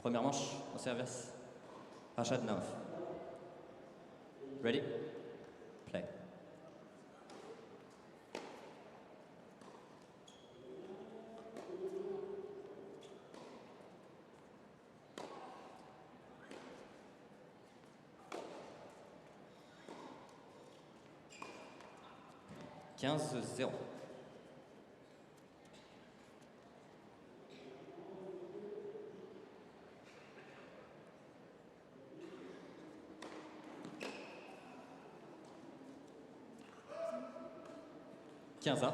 Première manche au service. Rachad Naouf. Ready? Play. Quinze 0. Quinze 1.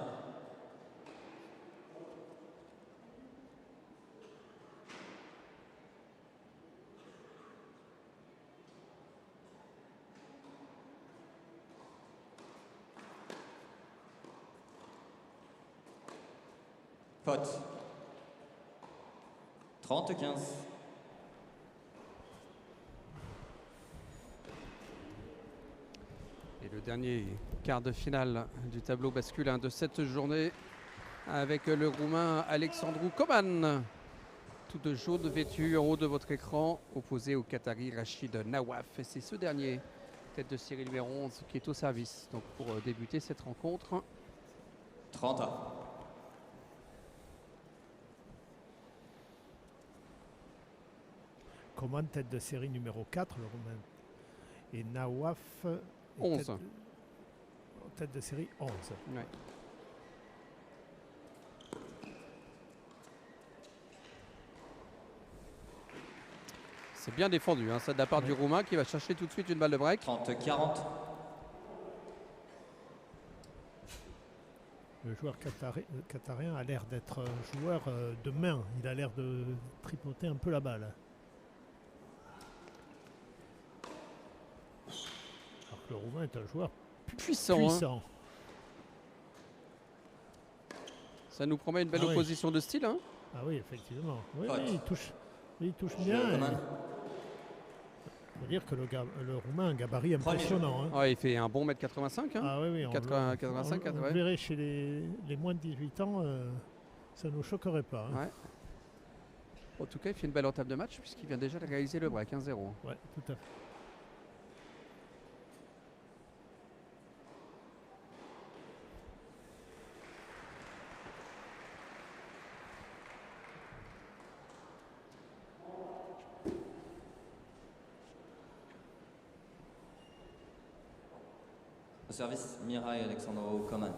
Faute. 30-15. Et le dernier quart de finale du tableau masculin de cette journée avec le Roumain Alexandru Coman. Tous deux jaune vêtus en haut de votre écran, opposé au Qatari Rachid Nawaf. Et c'est ce dernier, tête de série numéro 11, qui est au service. Donc pour débuter cette rencontre. 30 1. Coman, tête de série numéro 4, le Roumain. Et Nawaf, 11. Tête de série 11. Ouais. C'est bien défendu, hein, ça de la part du Roumain qui va chercher tout de suite une balle de break. 30-40. Le joueur qatarien a l'air d'être un joueur de main. Il a l'air de tripoter un peu la balle. Alors que le Roumain est un joueur Puissant. Hein. Ça nous promet une belle opposition de style. Hein. Ah oui, effectivement. Oui, il touche bien. Il faut dire que le Roumain a un gabarit impressionnant. Hein. Ouais, il fait un bon 1m85. Hein. Ah oui, 85, on le verrait chez les moins de 18 ans, ça ne nous choquerait pas. Hein. Ouais. En tout cas, il fait une belle entame de match puisqu'il vient déjà de réaliser le break 1-0. Ouais, tout à fait. Au service, Mirai Alexandru Coman.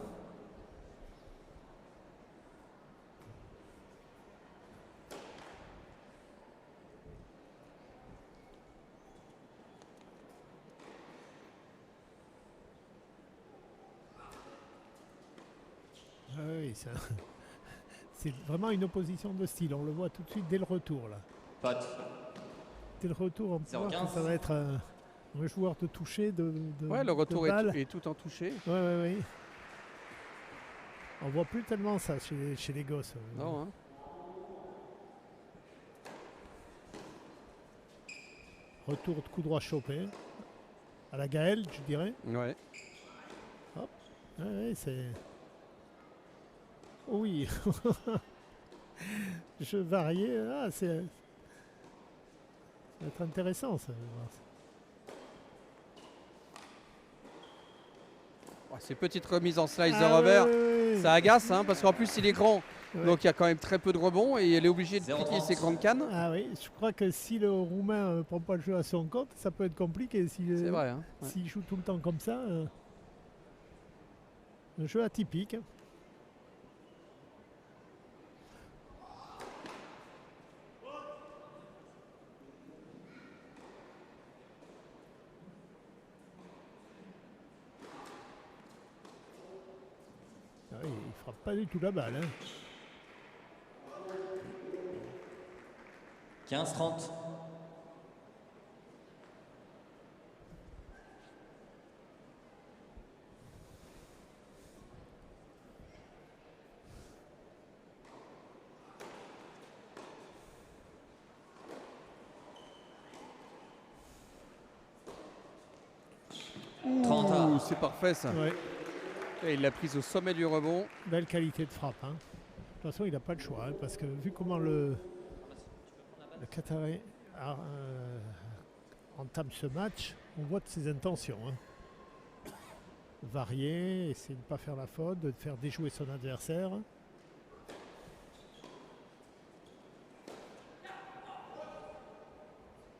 Ah oui, c'est vraiment une opposition de style. On le voit tout de suite dès le retour. Là. Pote. Dès le retour, on peut voir que ça va être un joueur de toucher. Ouais, le retour est tout en touché. Oui. On voit plus tellement ça chez les gosses. Non, hein. Retour de coup droit chopé. À la Gaël, je dirais. Ouais. Hop. Ouais, c'est... Oui. Je variais. Ah, ça va être intéressant, ça. Ces petites remises en slice de revers, ça agace, hein, parce qu'en plus il est grand. Ouais. Donc il y a quand même très peu de rebonds et il est obligé de piquer ses grandes cannes. Ah oui, je crois que si le Roumain ne prend pas le jeu à son compte, ça peut être compliqué. C'est vrai. Hein, s'il joue tout le temps comme ça, un jeu atypique. Ah oui, il frappe pas du tout la balle. Hein. 15-30. C'est parfait ça. Ouais. Et il l'a prise au sommet du rebond. Belle qualité de frappe. Hein. De toute façon, il n'a pas le choix, hein, parce que vu comment Le Qatarais entame ce match. On voit de ses intentions. Hein. Varier, essayer de ne pas faire la faute, de faire déjouer son adversaire. «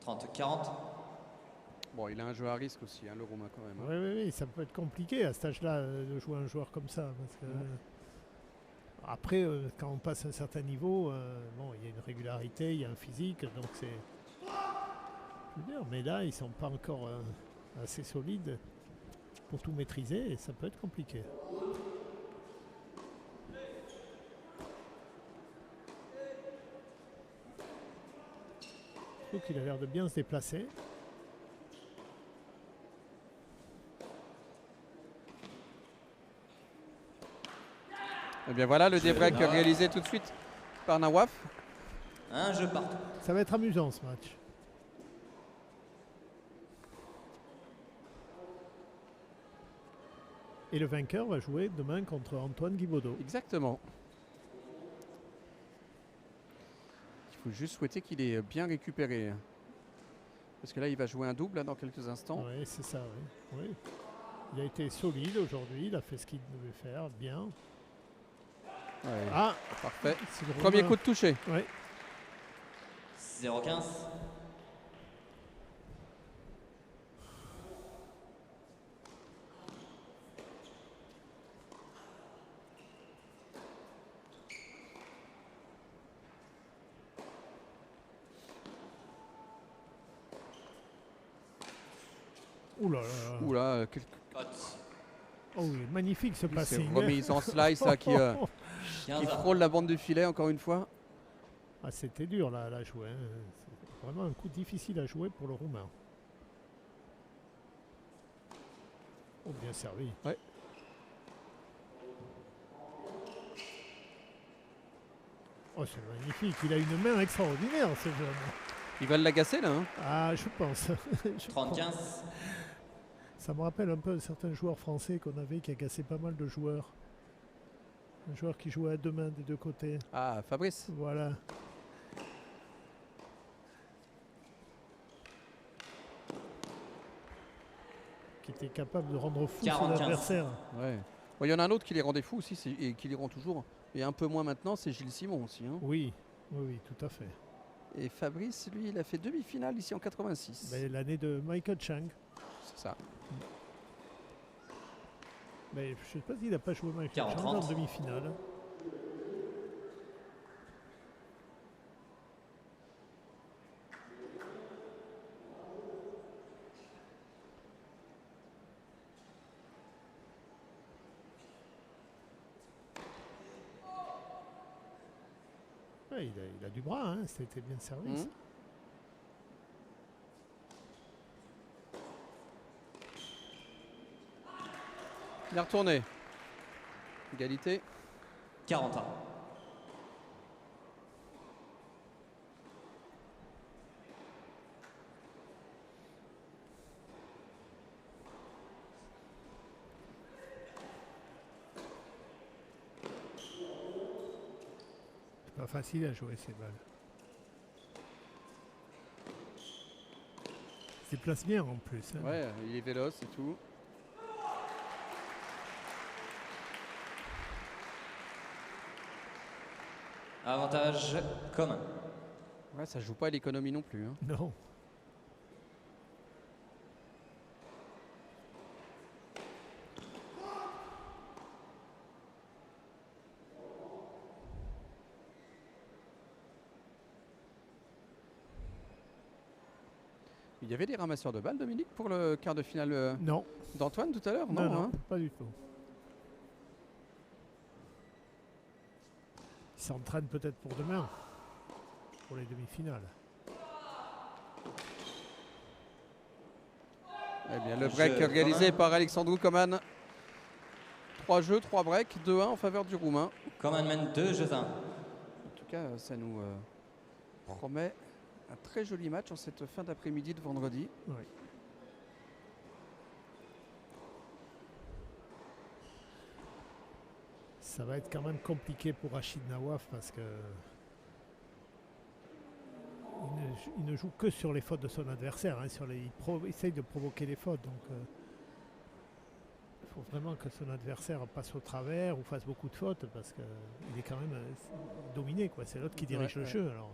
30-40. Bon, il a un jeu à risque aussi, hein, le Roumain quand même. Oui, oui, oui, ça peut être compliqué à cet âge-là de jouer un joueur comme ça. Parce que, après, quand on passe un certain niveau, bon, il y a une régularité, il y a un physique, donc c'est plus dur. Mais là, ils ne sont pas encore assez solides pour tout maîtriser et ça peut être compliqué. Je trouve qu'il a l'air de bien se déplacer. Et bien voilà le Je débreak là. réalisé tout de suite par Nawaf. Un jeu partout. Ça va être amusant ce match. Et le vainqueur va jouer demain contre Antoine Guibaudot. Exactement. Il faut juste souhaiter qu'il ait bien récupéré. Parce que là, il va jouer un double là, dans quelques instants. Oui, c'est ça, oui. Oui. Il a été solide aujourd'hui, il a fait ce qu'il devait faire, bien. Ouais, Ah, parfait. c'est le Premier Roumain. coup de toucher. Oui. 0-15. Ouh là là. Oula, quelques... Faute. Oh oui, magnifique ce c'est passing. remise en slice là, qui 15 à. frôle la bande du filet encore une fois. Ah, c'était dur là, à jouer. Hein. C'est vraiment un coup difficile à jouer pour le Roumain. Oh, bien servi. Ouais. Oh, c'est magnifique. Il a une main extraordinaire, ce jeune. Ils veulent l'agacer là. Hein. Ah, je pense. Je pense. 30-15. Ça me rappelle un peu certains joueurs français qu'on avait qui agaçaient pas mal de joueurs. Un joueur qui jouait à deux mains des deux côtés. Ah, Fabrice. Voilà. Qui était capable de rendre fou son 45. adversaire. Ouais. Bon, il y en a un autre qui les rendait fous aussi et qui les rend toujours. Et un peu moins maintenant, c'est Gilles Simon aussi. Hein. Oui, oui, oui, tout à fait. Et Fabrice, lui, il a fait demi-finale ici en 86. Ben, l'année de Michael Chang. C'est ça. Mais je ne sais pas s'il n'a pas joué Michael 40, Chang en 30. demi-finale. Ouais, il a du bras, hein, c'était bien servi. Mhm. Ça. Il a retourné. Égalité. 40 à. C'est pas facile à jouer ces balles. Il se déplace bien en plus. Hein. Ouais, il est véloce et tout. Avantage commun. Ouais, ça joue pas à l'économie non plus. Hein. Non. Il y avait des ramasseurs de balles, Dominique, pour le quart de finale Non. d'Antoine tout à l'heure? Non, non, hein. pas du tout. Il s'entraîne peut-être pour demain, pour les demi-finales. Eh bien, le Jeu break réalisé commun. par Alexandru Coman. 3 jeux, 3 breaks, 2-1 en faveur du Roumain. Coman mène 2 jeux 1. En tout cas, ça nous promet un très joli match en cette fin d'après-midi de vendredi. Oui. Ça va être quand même compliqué pour Rachid Nawaf parce que il il ne joue que sur les fautes de son adversaire. Hein, il essaye de provoquer les fautes. Donc, il faut vraiment que son adversaire passe au travers ou fasse beaucoup de fautes parce qu'il est quand même dominé. C'est l'autre qui dirige le jeu. Alors.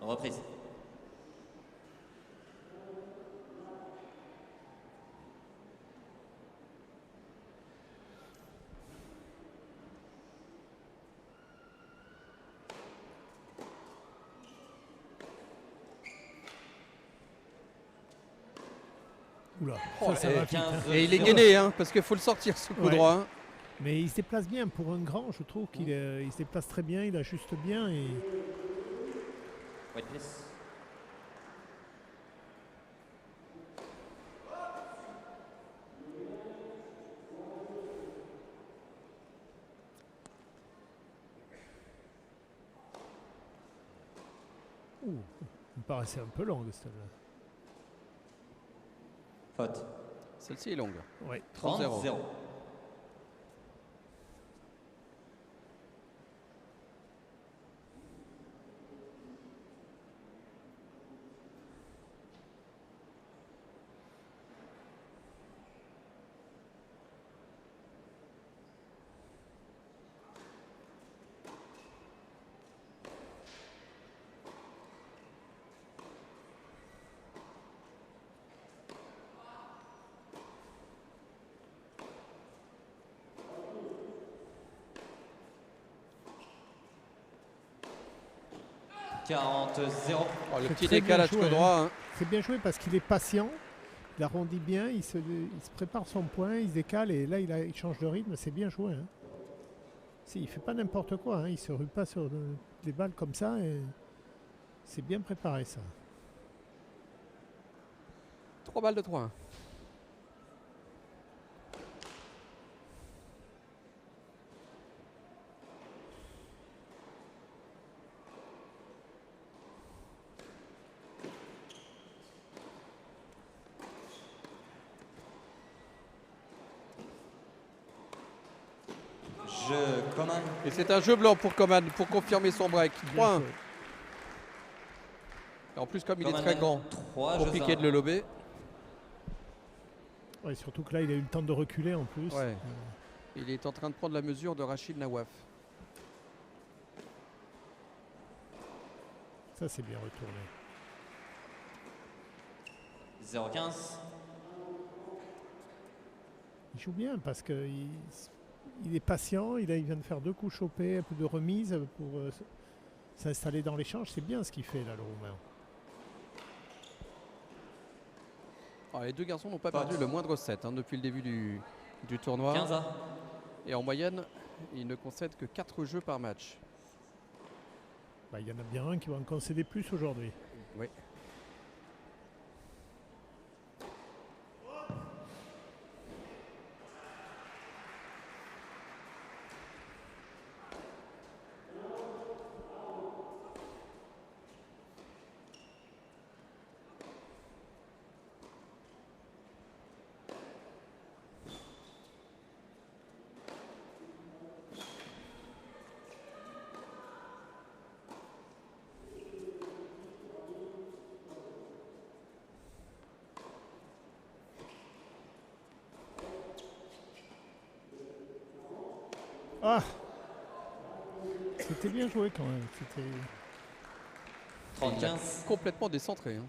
Reprise. Oula, Oh, ça va vite. 15, Hein. Et il est 0. gainé, hein, parce qu'il faut le sortir ce coup Ouais. droit. Hein. Mais il se déplace bien pour un grand, je trouve qu'il il se déplace très bien, il ajuste bien et White place. il me paraissait un peu long celle-là. Faute. Celle-ci est longue. Ouais. 30, 0. Quarante, 0. Oh, le C'est petit très bien décalage joué, coup hein. droit. Hein. C'est bien joué parce qu'il est patient, il arrondit bien, il se prépare son point, il se décale et là il change de rythme, c'est bien joué. Hein. Si, il fait pas n'importe quoi, hein, il se rue pas sur des balles comme ça et c'est bien préparé ça. 3 balles de 3. Je commande. Et c'est un jeu blanc pour Coman pour confirmer son break. Bien 3-1. joué. Et en plus, comme il est Coman, très grand, 3 compliqué de le lober. Ouais, surtout que là il a eu le temps de reculer en plus. Ouais. Il est en train de prendre la mesure de Rachid Nawaf. Ça c'est bien retourné. 0,15. Il joue bien parce qu'il est patient, il vient de faire 2 coups chopés, un peu de remise pour s'installer dans l'échange. C'est bien ce qu'il fait là le Roumain. Alors, les deux garçons n'ont pas Faute. perdu le moindre set hein, depuis le début du tournoi. 15 A. Et en moyenne, ils ne concèdent que 4 jeux par match. Bah, il y en a bien un qui va en concéder plus aujourd'hui. Oui. Ah, c'était bien joué quand même. C'était 30, Il a 15. complètement décentré. Hein.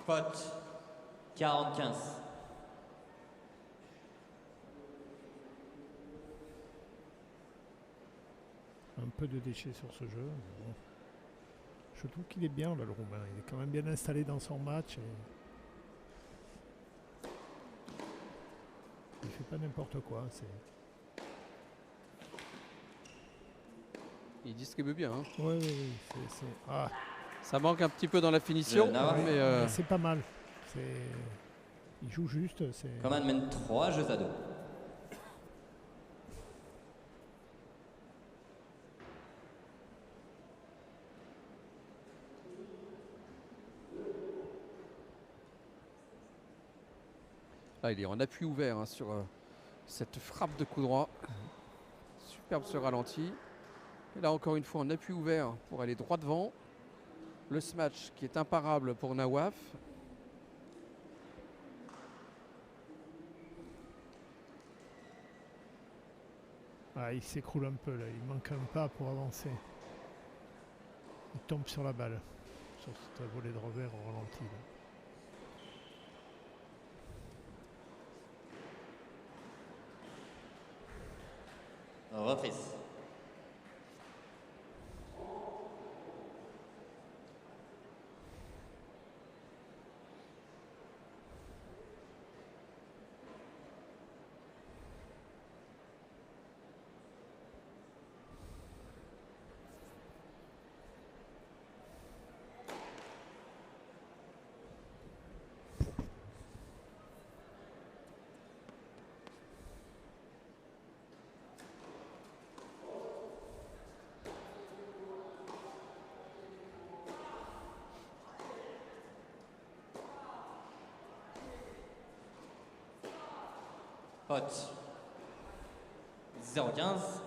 Faute. 40, 15. un peu de déchets sur ce jeu. Bon. Je trouve qu'il est bien là, le Roumain. Il est quand même bien installé dans son match. pas n'importe quoi. Il distribue bien. Hein. Oui, oui, oui. Ah, Ça manque un petit peu dans la finition, Nawaf. oui, mais mais c'est pas mal. Il joue juste. Coman mène 3 jeux à 2. là, il est en appui ouvert hein, sur cette frappe de coup droit. Superbe ce ralenti. Et là, encore une fois, en appui ouvert pour aller droit devant. Le smash qui est imparable pour Nawaf. Ah, il s'écroule un peu là, il manque un pas pour avancer. Il tombe sur la balle. Sur cette volée de revers au ralenti. Là. Reprise. Hot. 0-15.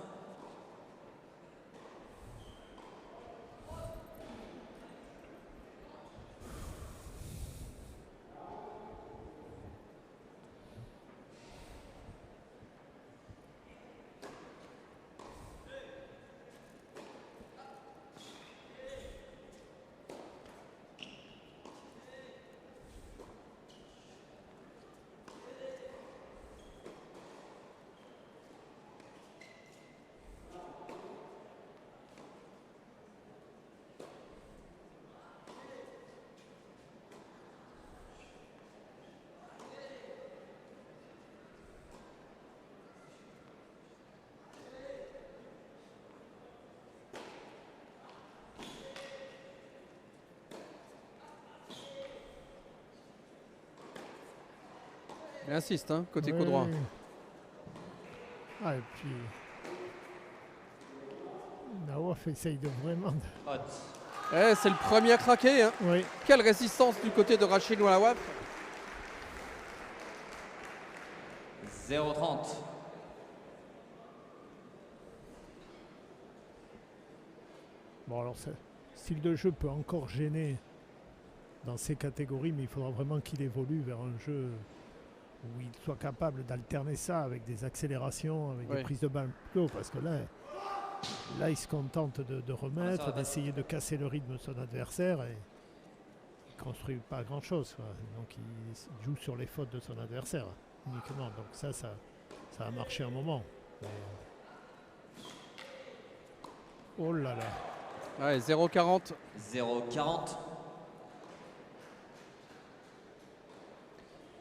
Il insiste, hein, côté Oui, coup droit. oui. Ah, et puis. Nawaf essaye de vraiment. Hot. Eh, c'est le premier à craquer. Hein. Oui, Quelle résistance du côté de Rachid Nawaf. 0-30. bon alors ce style de jeu peut encore gêner dans ces catégories, mais il faudra vraiment qu'il évolue vers un jeu où il soit capable d'alterner ça avec des accélérations, avec Oui. des prises de balle plus haut, parce que là il se contente de remettre, ça va. d'essayer de casser le rythme de son adversaire et il construit pas grand chose. Donc il joue sur les fautes de son adversaire uniquement. Donc ça a marché un moment. Mais, oh là là. Ouais, 0,40. 0-40.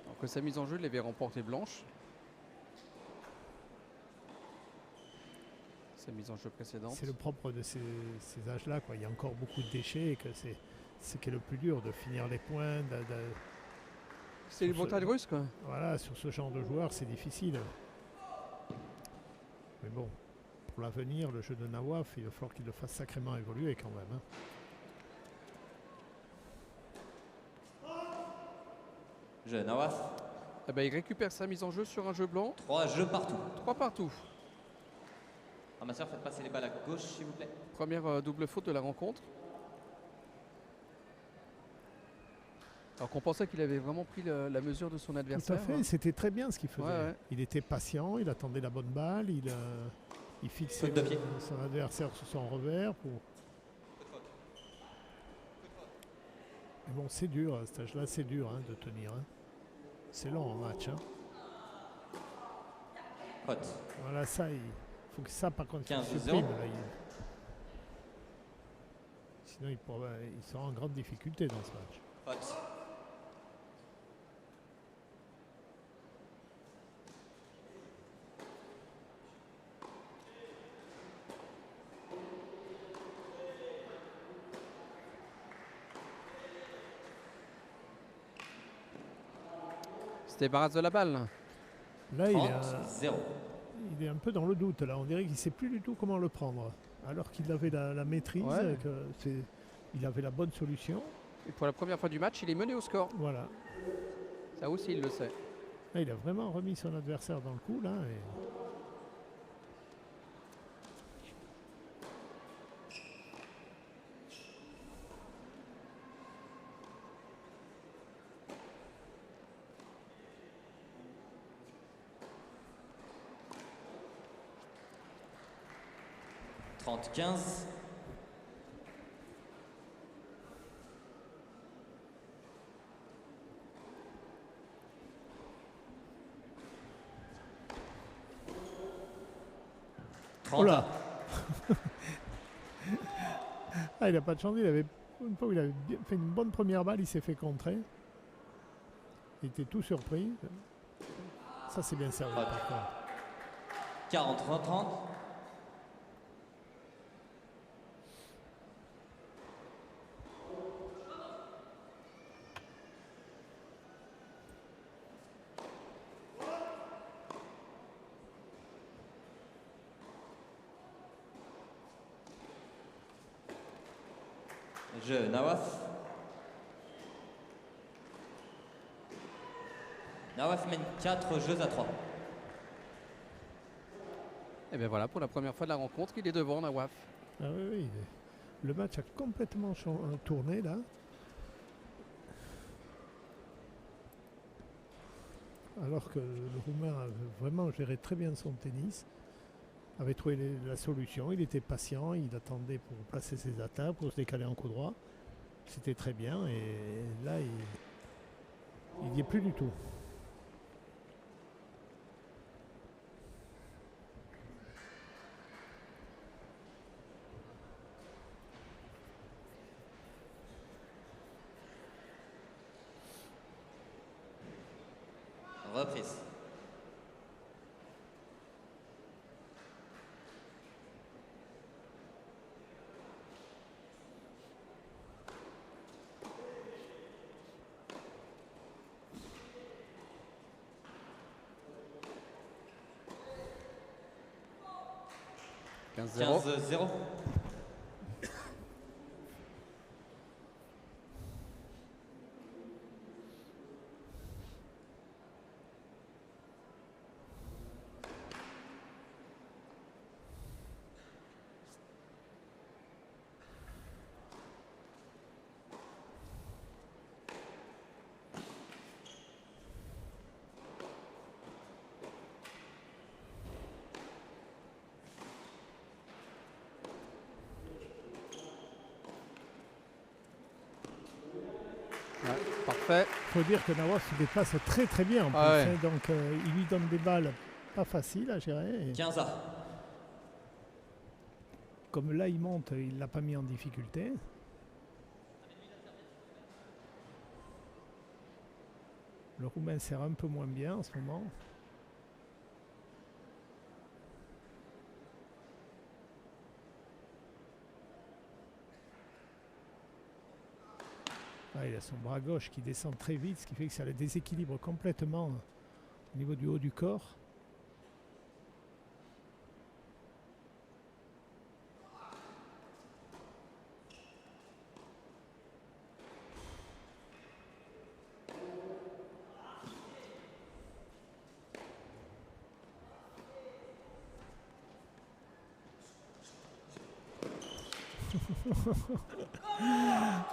Alors que sa mise en jeu l'avait remporté blanche. Sa mise en jeu précédente. C'est le propre de ces âges-là, quoi. Il y a encore beaucoup de déchets et que c'est ce qui est le plus dur, de finir les points. C'est les montagnes russes, quoi. Voilà, sur ce genre de joueur, c'est difficile. Mais bon, pour l'avenir, le jeu de Nawaf, il va falloir qu'il le fasse sacrément évoluer quand même. Hein. Jeu Nawaf. Eh ben, il récupère sa mise en jeu sur un jeu blanc. 3 jeux partout. 3 partout. Ramasseur, faites passer les balles à gauche, s'il vous plaît. Première double faute de la rencontre. Alors qu'on pensait qu'il avait vraiment pris la mesure de son Tout à adversaire. fait, c'était très bien ce qu'il faisait. Ouais, ouais. Il était patient, il attendait la bonne balle, il fixait Faute de pied. son adversaire sur son revers. Mais bon, c'est dur, à cet âge-là, c'est dur de tenir. Hein. C'est long en match. Hein. Hot. Voilà, ça, il faut que ça, par contre, il 15-0. supprime. Là, sinon, il sera en grande difficulté dans ce match. Hot. débarrasse de la balle. Là, 30-0. il est un peu dans le doute. Là, on dirait qu'il ne sait plus du tout comment le prendre. Alors qu'il avait la maîtrise, Ouais. il avait la bonne solution. Et pour la première fois du match, il est mené au score. Voilà. Ça aussi, il le sait. Là, il a vraiment remis son adversaire dans le coup. Là, et... « 30-15. Oh là. Ah, il n'a pas de chance. Il avait une fois où il avait fait une bonne première balle, il s'est fait contrer. Il était tout surpris. Ça, c'est bien servi. Par contre. 40-30. Jeu Nawaf. Nawaf mène 4 jeux à 3. Et bien voilà, pour la première fois de la rencontre, il est devant Nawaf. Ah oui, oui. Le match a complètement tourné là. Alors que le Roumain avait vraiment géré très bien son tennis, avait trouvé la solution, il était patient, il attendait pour placer ses attaques, pour se décaler en coup droit. C'était très bien et là il n'y est plus du tout. Reprise. « 15-0. 15-0. Ouais, parfait. Il faut dire que Nawaf il dépasse très très bien en plus, Ah ouais. hein, donc il lui donne des balles pas faciles à gérer. Et 15A. comme là il monte, il ne l'a pas mis en difficulté. Le Roumain sert un peu moins bien en ce moment. Ah, il a son bras gauche qui descend très vite, ce qui fait que ça le déséquilibre complètement au niveau du haut du corps.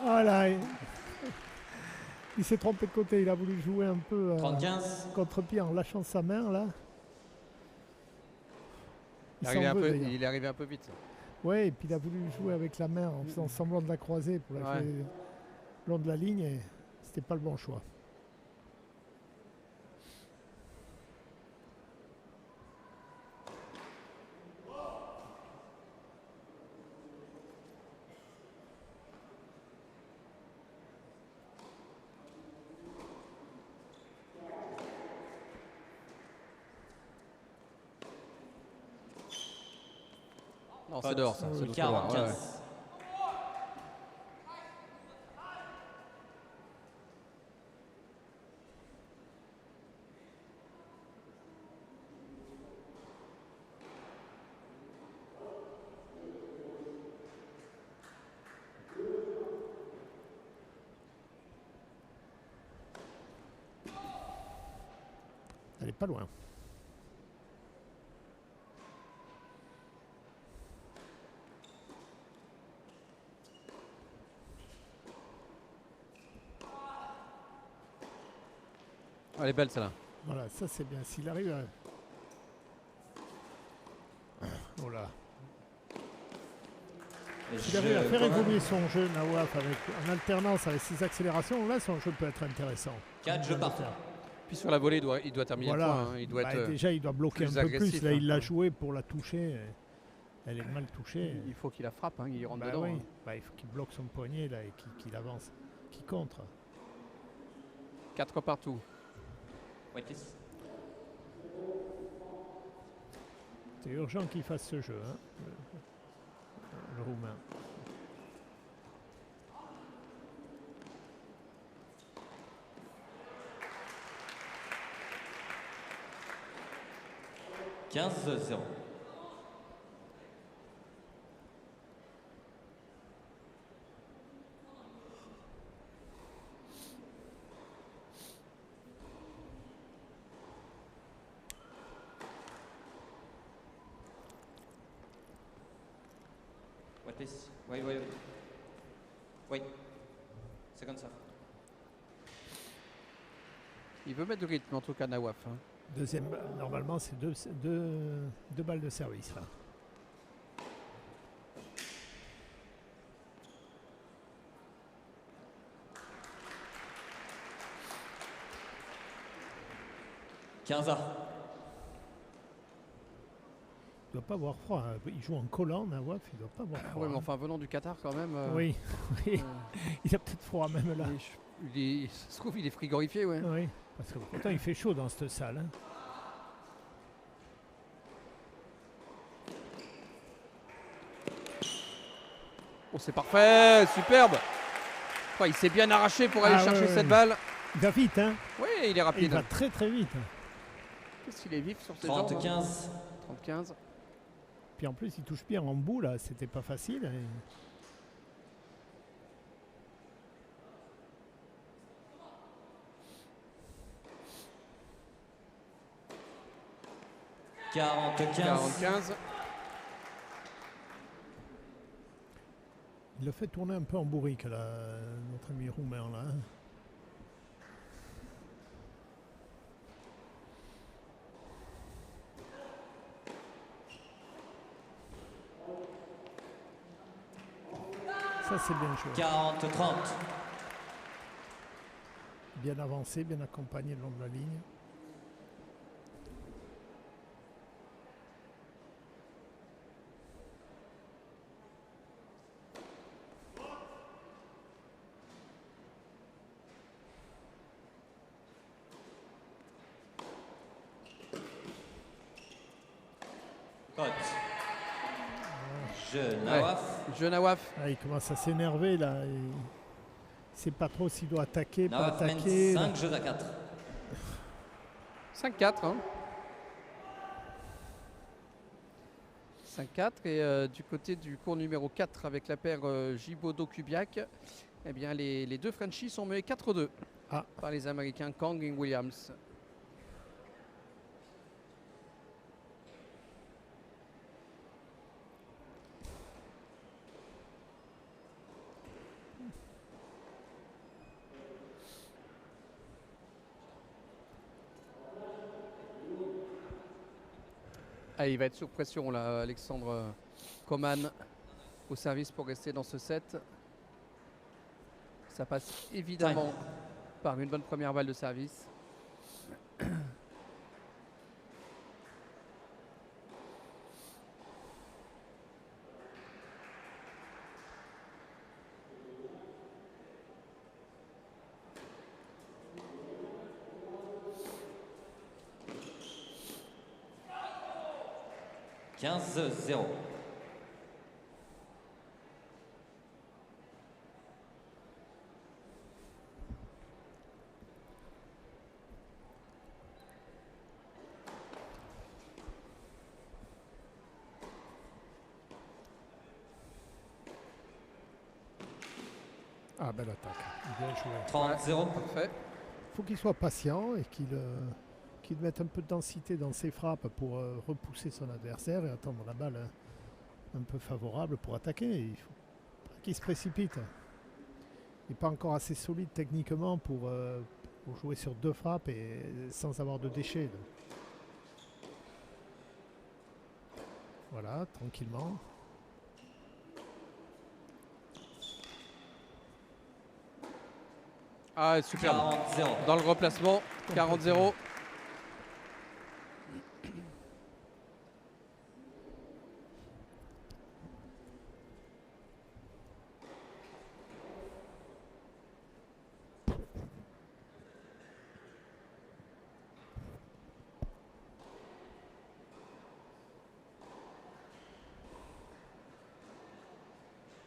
Voilà. Il s'est trompé de côté, il a voulu jouer un peu 30-15. contre-pied en lâchant sa main là. Il Il est, s'en veut, arrivé d'ailleurs. il est arrivé un peu vite. Ouais, et puis il a voulu jouer avec la main en faisant semblant de la croiser pour la Ouais. jouer le long de la ligne et c'était pas le bon choix. Non, c'est dehors ça. C'est 40-15. ouais, ouais. Elle est pas loin. Elle est belle celle-là. Voilà, ça c'est bien. S'il arrive à... Oh là. S'il arrive à faire évoluer son jeu, Nawaf, en alternance avec ses accélérations, là son jeu peut être intéressant. 4 jeux partout. Puis sur la volée, il doit terminer le Voilà. point. Hein. Il doit être, Déjà, il doit bloquer un plus peu plus. agressif, Là, hein. il l'a joué pour la toucher. Elle est mal touchée. il faut qu'il la frappe, hein, il rentre Bah dedans. oui. Hein. Bah, il faut qu'il bloque son poignet là, et qu'il avance, qu'il contre. 4 partout. White please. C'est urgent qu'il fasse ce jeu, hein, le Roumain. « 15-0. White please. Wait. Wait. Second serve. Il veut mettre du rythme en tout cas Nawaf. Hein. Deuxième, normalement, c'est deux balles de service là. « 15-A. » Il doit pas avoir froid. Hein. Il joue en collant, Nawaf, il doit pas avoir froid. Oui, mais hein. enfin venant du Qatar quand même. Oui, oui. Il a peut-être froid même là. Ça se trouve il est frigorifié, ouais. Oui, parce que pourtant il fait chaud dans cette salle. Hein. Oh c'est parfait, superbe. Oh, il s'est bien arraché pour aller chercher cette balle. Il va vite, hein. Oui, il est Et rapide. il va très très vite. Qu'est-ce qu'il est vif sur ses jambes. 30-15. 30-15. Puis en plus il touche bien en bout là, c'était pas facile. Et... « 40-15. Il le fait tourner un peu en bourrique là, notre ami roumain là. Hein. Ça c'est bien joué. 40-30. Bien avancé, bien accompagné le long de la ligne. Cote. Je Nawaf. Je Nawaf. Ah, il commence à s'énerver là. Il ne sait pas trop s'il doit attaquer, pas Nawaf mène attaquer. 5 jeux à 4. 5-4. Hein. 5-4 et du côté du cours numéro 4 avec la paire Gibaudot-Kubiak, eh bien les deux Frenchies sont menés 4-2 par les Américains Kang et Williams. Ah, il va être sous pression là, Alexandre Coman au service pour rester dans ce set. Ça passe évidemment par une bonne première balle de service. « 15-0. » Ah, belle attaque. Bien joué. 30-0. Parfait. Il faut qu'il soit patient et qu'il qu'il mette un peu de densité dans ses frappes pour repousser son adversaire et attendre la balle un peu favorable pour attaquer. Il faut pas qu'il se précipite. Il n'est pas encore assez solide techniquement pour jouer sur 2 frappes et sans avoir de déchets. Voilà, tranquillement. Ah, super. 40-0. Dans le replacement, 40-0.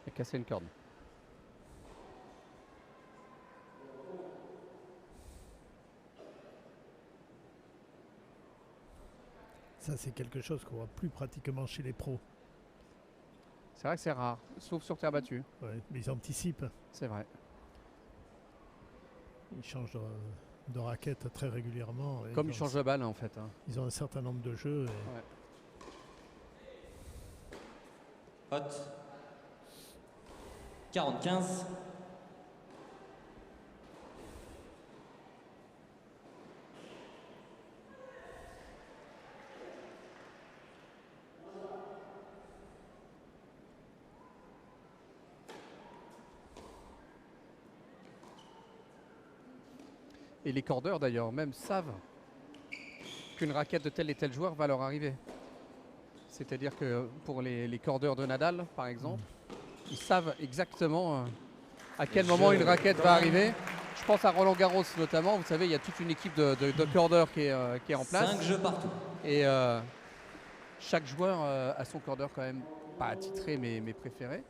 Il a cassé une corde. Ça, c'est quelque chose qu'on voit plus pratiquement chez les pros. C'est vrai que c'est rare, sauf sur terre battue. Ouais, mais ils anticipent. C'est vrai. Ils changent de raquette très régulièrement. Comme ils changent de balle en fait. Hein. Ils ont un certain nombre de jeux. Hot. 40-15. Et les cordeurs d'ailleurs même savent qu'une raquette de tel et tel joueur va leur arriver. C'est-à-dire que pour les cordeurs de Nadal par exemple, ils savent exactement à quel moment une raquette va arriver. Je pense à Roland Garros notamment, vous savez il y a toute une équipe de cordeurs qui est en place. 5 jeux partout. Et chaque joueur a son cordeur quand même, pas attitré mais préféré.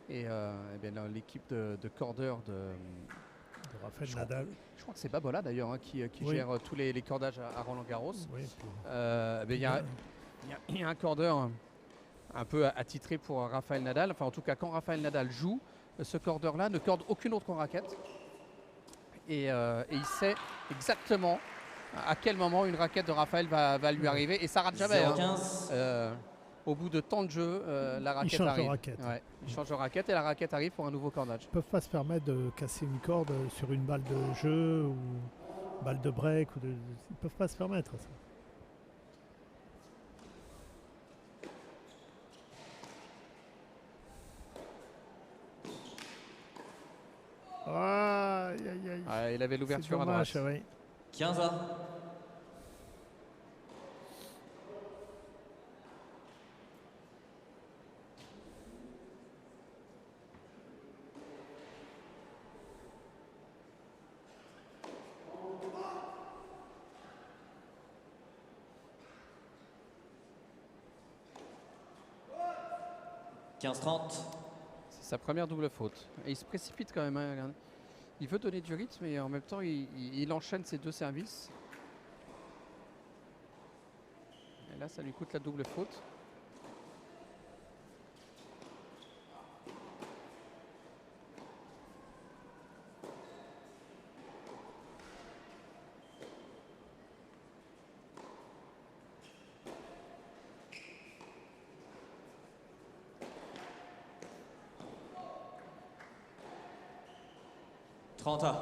Et, l'équipe de cordeurs de Raphaël Nadal. Je crois que c'est Babola d'ailleurs hein, qui gère tous les cordages à Roland Garros. Oui, Il y a un cordeur un peu attitré pour Raphaël Nadal. Enfin en tout cas quand Raphaël Nadal joue, ce cordeur-là ne corde aucune autre raquette. Et il sait exactement à quel moment une raquette de Raphaël va lui arriver. Et ça rate jamais. 0-15. Au bout de temps de jeu, la raquette change de arrive. raquette. Ouais, il change de raquette et la raquette arrive pour un nouveau cordage. Ils ne peuvent pas se permettre de casser une corde sur une balle de jeu ou balle de break. Ils ne peuvent pas se permettre ça. Aïe, aïe, aïe. Ouais, il avait l'ouverture C'est à dommage, droite. oui. 15-1. « 15-30. » C'est sa première double faute. Et il se précipite quand même. Hein, regardez. Il veut donner du rythme et en même temps il enchaîne ses 2 services. Et là ça lui coûte la double faute. « 30-1. »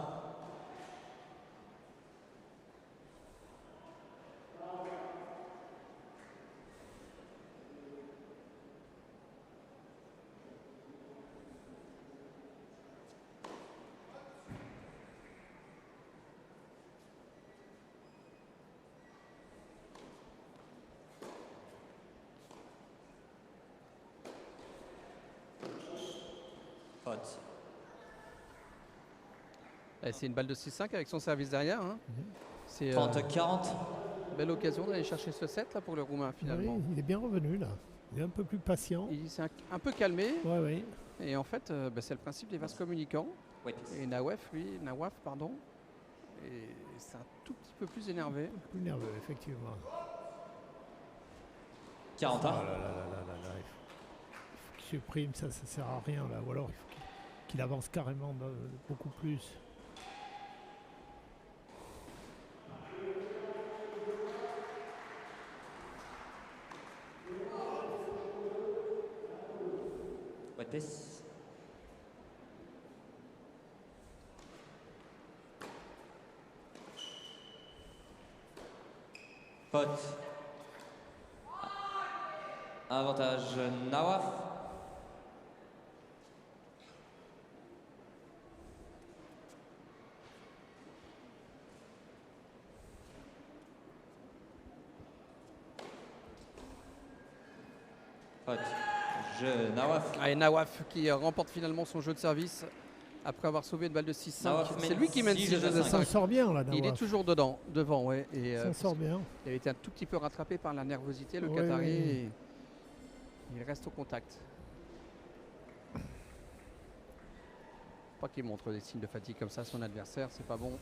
Faute. C'est une balle de 6-5 avec son service derrière. Hein. C'est 30-40. belle occasion d'aller chercher ce set là pour le Roumain finalement. Oui, il est bien revenu là. Il est un peu plus patient. Il s'est un peu calmé. Ouais, oui. Et en fait, c'est le principe des vases communicants. Oui. Et Nawaf, pardon, et c'est un tout petit peu plus énervé. Plus nerveux, effectivement. 40-1. Oh là là là là là là. Il faut qu'il supprime, ça sert à rien là. Ou alors il faut qu'il avance carrément beaucoup plus. Pénaltés. Faute. Avantage Nawaf. Faute. Jeu Nawaf. Et Nawaf qui remporte finalement son jeu de service après avoir sauvé une balle de 6-5. Nawaf C'est mène lui qui mène 6 6 jeux jeux à à Ça 5. s'en 5. sort bien là, Il est Nawaf. toujours devant, ouais. Et Ça sort bien. il a été un tout petit peu rattrapé par la nervosité, le Oui, Qatari. oui. Et il reste au contact. Pas qu'il montre des signes de fatigue comme ça à son adversaire, c'est pas bon.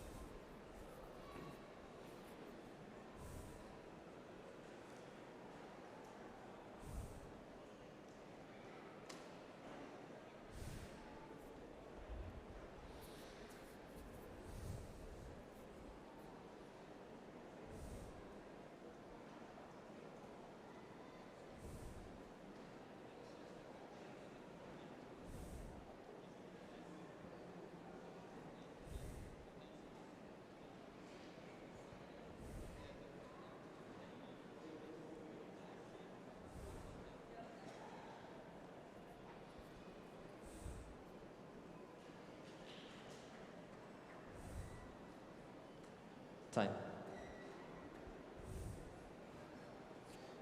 Time.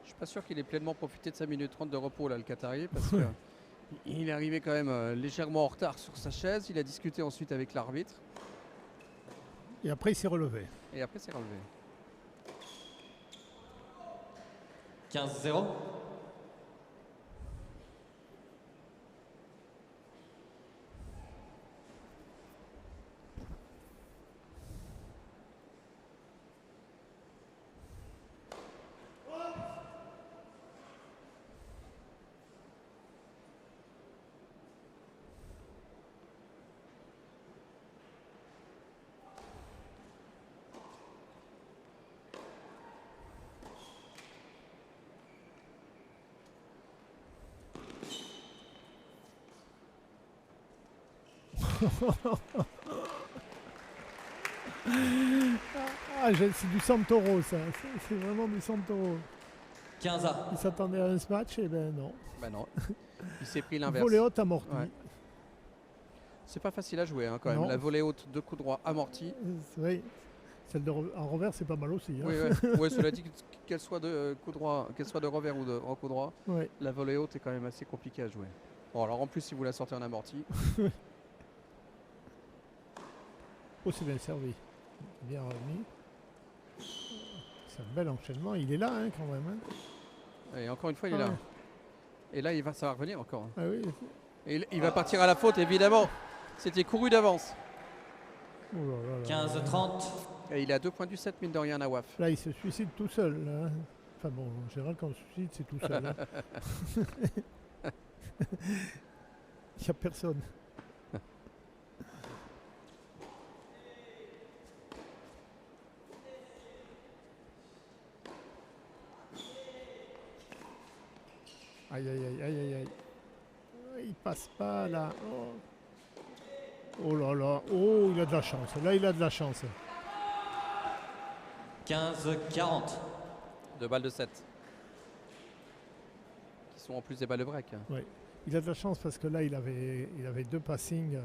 Je suis pas sûr qu'il ait pleinement profité de sa minute 30 de repos là, le Qatari, parce qu'il est arrivé quand même légèrement en retard sur sa chaise. Il a discuté ensuite avec l'arbitre Et après, il s'est relevé. et après c'est relevé. 15-0. Ah, c'est du Santoro ça. C'est vraiment du Santoro. 15A. Il s'attendait à ce match, et ben non. Bah non, il s'est pris l'inverse. Volée haute amortie. Ouais. C'est pas facile à jouer hein, quand même. Non. La volée haute de coup droit amorti. C'est vrai. Celle en revers, c'est pas mal aussi. Hein. Oui, ouais. Ouais, cela dit, qu'elle soit de coup droit, qu'elle soit de revers ou de en coup droit, Ouais. la volée haute est quand même assez compliquée à jouer. Bon, alors en plus, si vous la sortez en amorti, Oh, c'est bien servi. Bien remis. C'est un bel enchaînement. Il est là hein, quand même. Hein. et encore une fois, il est Ah là. ouais. Et là, ça va revenir encore. Ah oui. Et il va partir à la faute, évidemment. C'était couru d'avance. Oh là là là là. 15-30. Et il est à 2 points du 7, mine de rien, Nawaf. Là, il se suicide tout seul. Là. Hein. Enfin bon, en général, quand on se suicide, c'est tout seul. Hein. Il n'y a personne. Aïe aïe aïe aïe aïe aïe. Il passe pas là. Oh là là. Oh, il a de la chance. Là, il a de la chance. 15-40. 2 balles de 7. Qui sont en plus des balles de break. Il a de la chance parce que là, il avait 2 passings.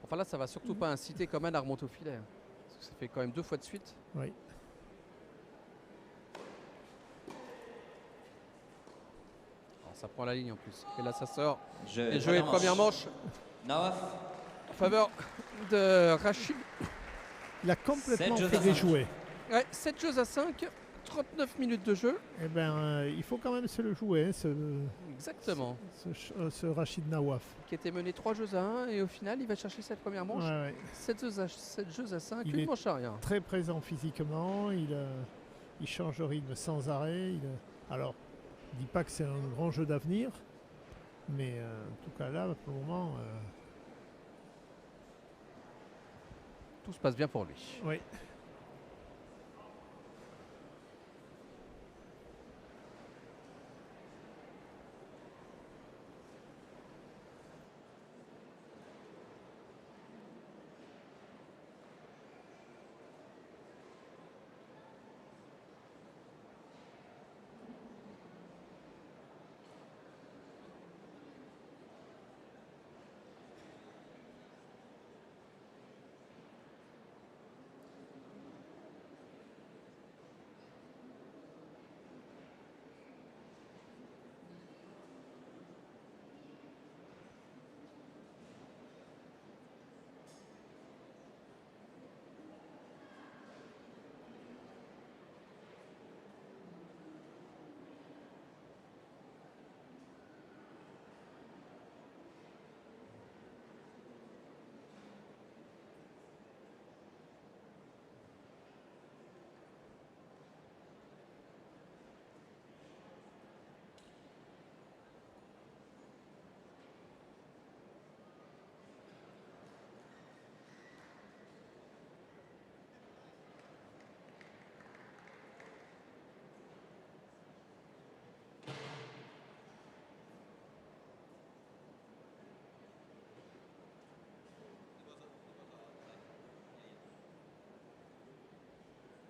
Enfin là, ça va surtout pas inciter quand même à remonter au filet. Parce que ça fait quand même 2 fois de suite. Oui. Alors, ça prend la ligne en plus. Et là, ça sort. Jeu Et joué première manche Nawaf. en faveur de Rachid. Il a complètement 7 jeux fait à des 5. jouets. Ouais, 7 jeux à 5, 39 minutes de jeu. Eh ben, il faut quand même se le jouer, hein, Exactement. ce Rachid Nawaf. Qui était mené 3 jeux à 1 et au final, il va chercher cette première manche. Ouais, ouais. 7 jeux à 5, Il une est- manche à rien. Très présent physiquement, il change de rythme sans arrêt. Alors, je ne dis pas que c'est un grand jeu d'avenir, mais en tout cas là, pour le moment, Tout se passe bien pour lui. oui.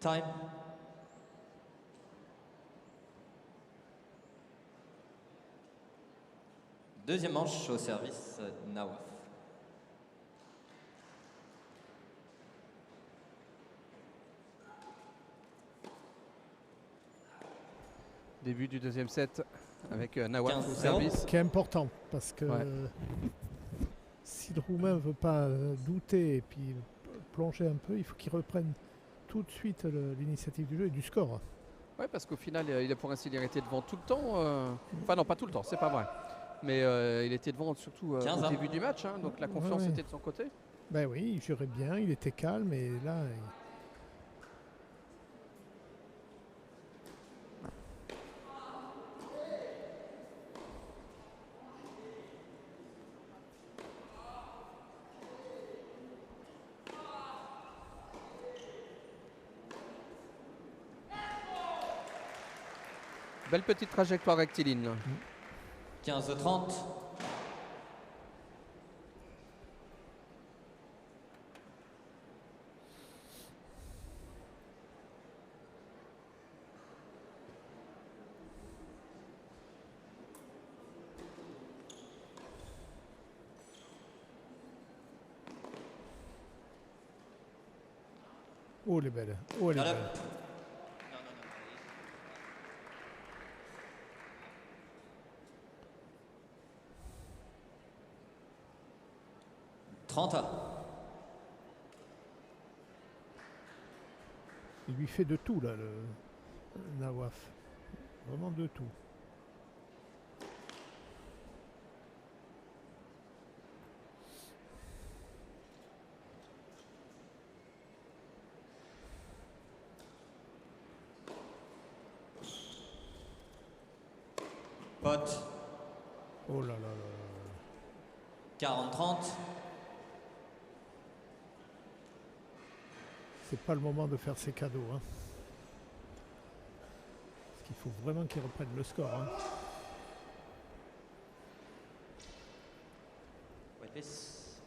Time. Deuxième manche au service Nawaf. Début du deuxième set avec Nawaf 15-0. au service. Qui est important parce que Ouais. si le Roumain ne veut pas douter et puis plonger un peu, il faut qu'il reprenne tout de suite l'initiative du jeu et du score. Ouais, parce qu'au final, il est pour ainsi dire été devant tout le temps. Enfin non, pas tout le temps, c'est pas vrai. Mais il était devant surtout 15 au ans. début du match, hein, donc la Ouais, confiance ouais. était de son côté. Ben oui, il jurait bien, il était calme et là, Belle petite trajectoire rectiligne. 15-30. oh elle est belle, oh elle est Allez. belle. Il lui fait de tout là, le Nawaf. Vraiment de tout. Pot. Oh là là là là. 40-30. C'est pas le moment de faire ses cadeaux. Hein. Parce qu'il faut vraiment qu'il reprenne le score. Hein. White piece.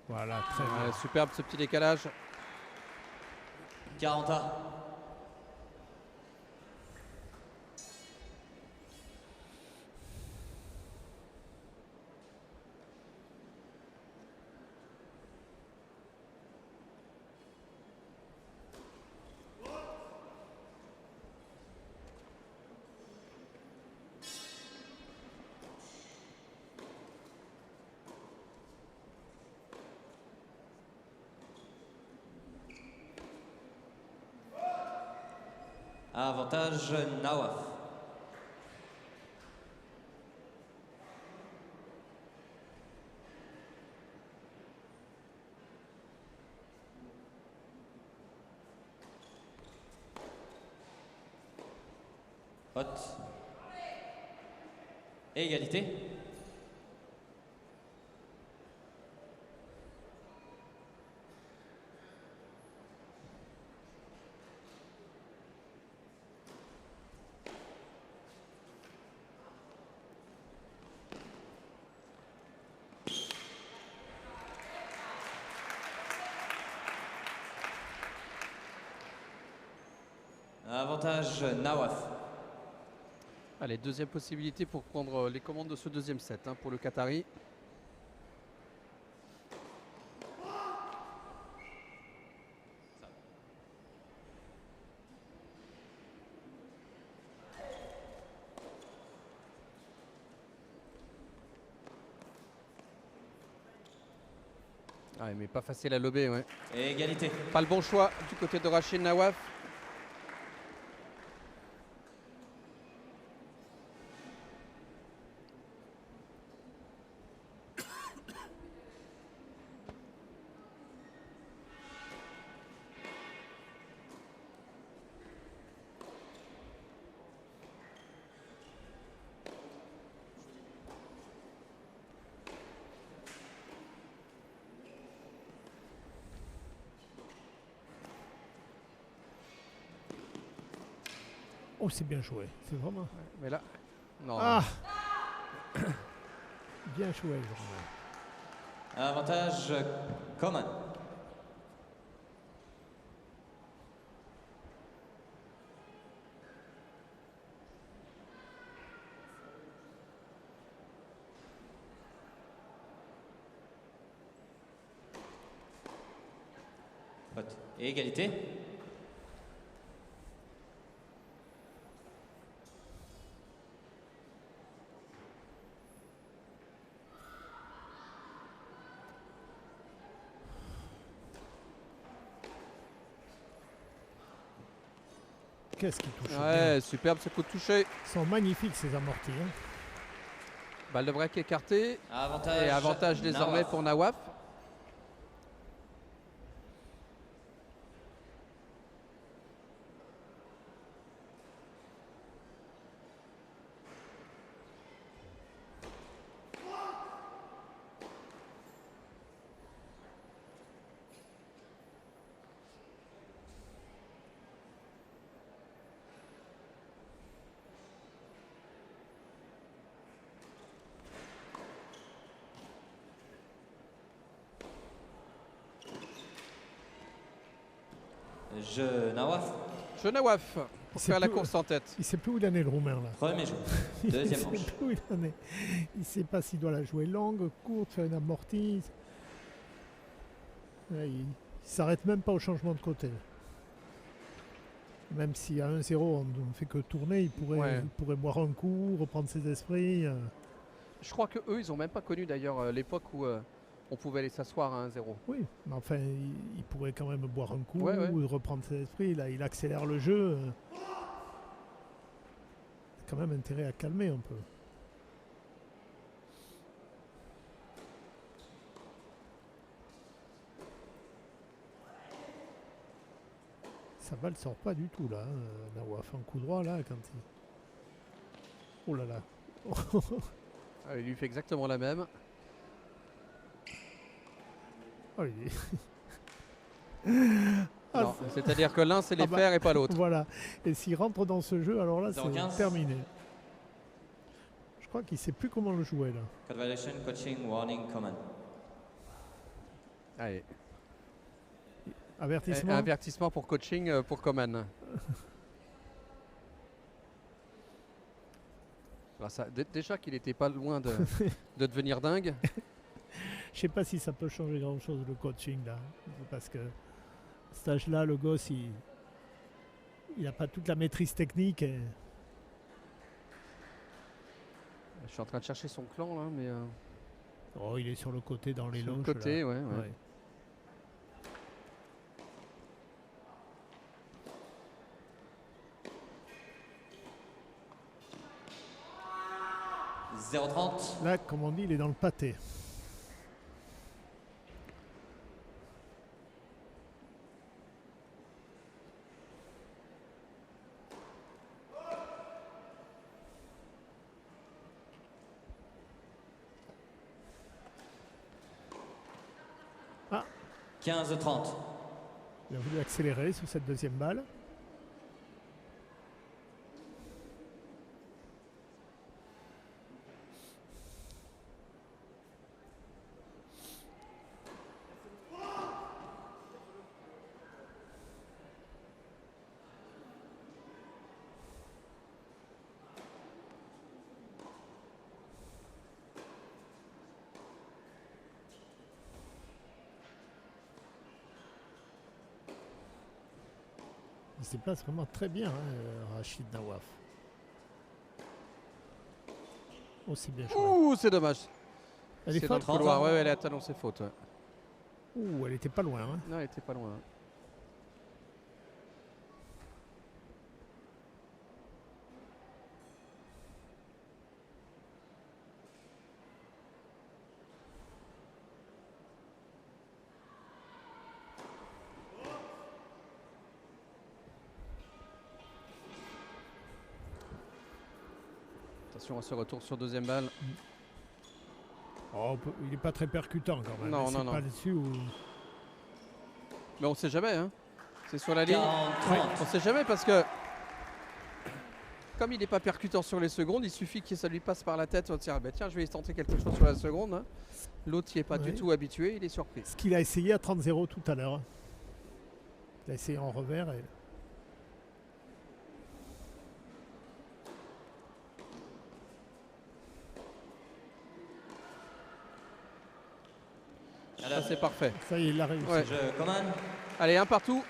Voilà, très bien. Superbe ce petit décalage. 40. Avantage Nawaf. Pot. Égalité. Avantage Nawaf. Allez, deuxième possibilité pour prendre les commandes de ce deuxième set hein, pour le Qatari. Ah, mais pas facile à lober, ouais. Égalité. Pas le bon choix du côté de Rachid Nawaf. Oh, c'est bien joué. C'est vraiment. Mais là, non. Ah Bien joué, Romain. Avantage Coman. Faute. Et égalité. Qu'est-ce qui touche bien. Ouais, superbe ce coup de toucher. Ils sont magnifiques ces amortis. Hein. Balle de break écartée. Avantage. Et avantage désormais Nawaf. pour Nawaf. Nawaf. Je Nawaf pour C'est faire la plus- course en tête. Il sait plus où il en est le Roumain là. Premier jeu. Il Deuxième sait manche. plus où il en est. Il sait pas s'il doit la jouer longue, courte, faire une amortie. Ouais, il s'arrête même pas au changement de côté. Même si à 1-0 on ne fait que tourner, Ouais. il pourrait boire un coup, reprendre ses esprits. Je crois que eux, ils ont même pas connu d'ailleurs l'époque où on pouvait aller s'asseoir à 1-0. Oui, mais enfin, il pourrait quand même boire un coup, Ouais, ouais. ou reprendre ses esprits. Là, il accélère le jeu. Quand même intérêt à calmer un peu. Sa balle sort pas du tout là. Nawaf, un coup droit là quand il. Oh là là. Ah, il lui fait exactement la même. Oh, il est- Ah, Non, c'est-à-dire que l'un c'est les Ah bah. faire et pas l'autre. Voilà. Et s'il rentre dans ce jeu, alors là, c'est 0-15. terminé. Je crois qu'il sait plus comment le jouer là. Code violation, coaching, warning, Coman. Allez. Avertissement. Avertissement pour coaching pour Coman. Alors ça, déjà qu'il n'était pas loin de devenir dingue. Je sais pas si ça peut changer grand chose le coaching là. Parce que à cet âge-là, le gosse, il n'a pas toute la maîtrise technique. Et Je suis en train de chercher son clan là, mais oh, il est sur le côté dans les sur le loges. côté, là. ouais, ouais. Ouais. 0-30. Là, comme on dit, il est dans le pâté. Ah, 15-30. il a voulu accélérer sur cette deuxième balle. Il se déplace vraiment très bien, hein, Rachid Nawaf. Oh, c'est bien joué. Ouh, c'est dommage. Elle est C'est dans le folle. couloir, ouais, elle est à talon, c'est faute. Ouais. Ouh, elle était pas loin. Hein. Non, elle était pas loin. Attention à ce retour sur deuxième balle. Oh, il n'est pas très percutant quand même. Non, C'est non, non. pas dessus où... Mais on sait jamais, hein. C'est sur la ligne. 40-30. On sait jamais parce que comme il n'est pas percutant sur les secondes, il suffit que ça lui passe par la tête. On va dire, tiens, je vais tenter quelque chose sur la seconde. Hein. L'autre n'y est pas du tout habitué, il est surpris. Ce qu'il a essayé à 30-0 tout à l'heure. Il a essayé en revers. Et... Ça, c'est parfait. Ça y est, il l'a réussi. Ouais. Je commande. Allez, un partout.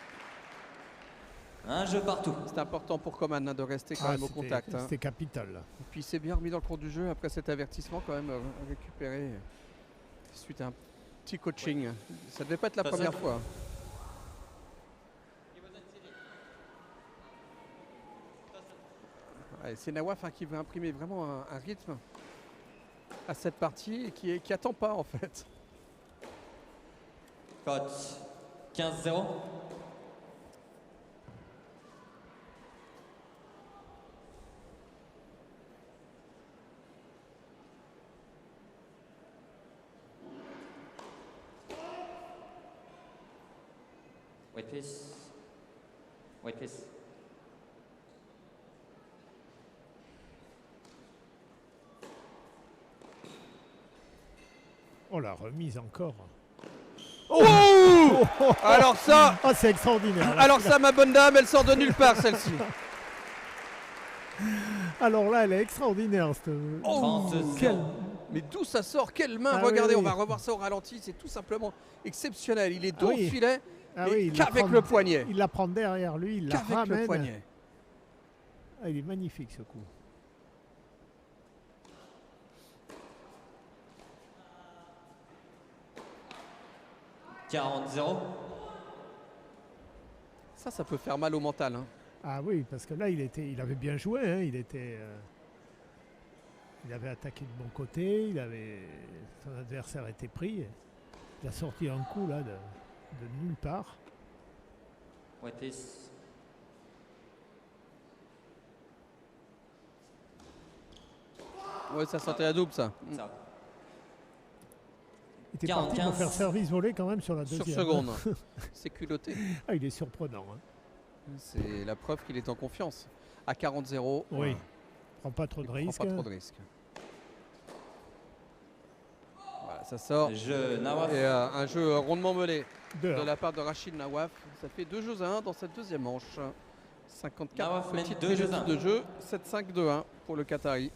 Un jeu partout. C'est important pour Coman hein, de rester quand même au contact. Hein. C'était capital. Là. Et puis il s'est bien remis dans le cours du jeu après cet avertissement quand même récupéré suite à un petit coaching. Ça devait pas être la première fois. Ouais, c'est Nawaf hein, qui veut imprimer vraiment un rythme à cette partie et qui attend pas en fait. Cote 15-0. White piece. White piece. Oh la remise encore. Oh alors ça, oh, c'est extraordinaire. Alors ça, ma bonne dame, elle sort de nulle part celle-ci. Alors là, elle est extraordinaire. Cette... Oh, mais d'où ça sort? Quelle main? Regardez, on va revoir ça au ralenti. C'est tout simplement exceptionnel. Il est dos au filet, qu'avec le poignet. Il la prend derrière lui, il la ramène. Qu'avec le poignet. Ah, il est magnifique ce coup. « 40-0. Ça peut faire mal au mental. Hein. Ah oui, parce que là, il avait bien joué. Hein, il avait attaqué de bon côté. Son adversaire était pris. Il a sorti un coup là de nulle part. White piece. Ouais, ça sentait la double ça. Ça. Il était parti pour faire service volé quand même sur la deuxième. Sur seconde. C'est culotté. Ah, il est surprenant. Hein. C'est la preuve qu'il est en confiance. À 40-0. Oui. Prend pas trop de risques. Prend pas trop de risques. Voilà, ça sort. Et un jeu rondement mené de la part de Rachid Nawaf. Ça fait 2 jeux à 1 dans cette deuxième manche. 54 petites minutes de jeu. 7-5-2-1 pour le Qatari.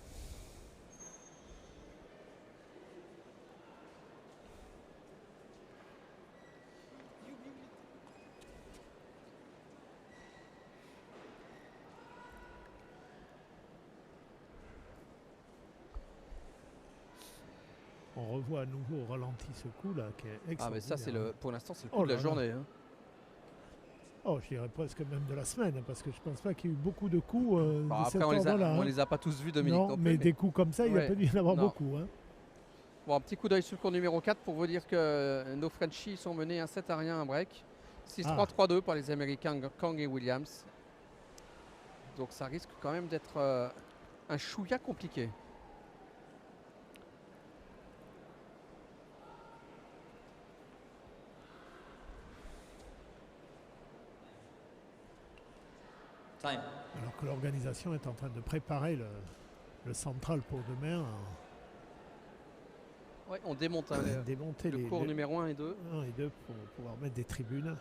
On revoit à nouveau au ralenti ce coup là qui est extraordinaire. Ah mais ça c'est pour l'instant c'est le coup de la journée. Hein. Oh, je dirais presque même de la semaine parce que je pense pas qu'il y ait eu beaucoup de coups. Après on les a pas tous vus Dominique. Non, mais des coups comme ça il n'y a pas dû y en avoir beaucoup. Hein. Bon, un petit coup d'œil sur le cours numéro 4 pour vous dire que nos Frenchies sont menés 1-7 à rien un break. 6-3-3-2 par les Américains Kang et Williams. Donc ça risque quand même d'être un chouïa compliqué. Time. Alors que l'organisation est en train de préparer le central pour demain. Oui, on démonte le cours numéro 1 et 2. 1 et 2 pour pouvoir mettre des tribunes.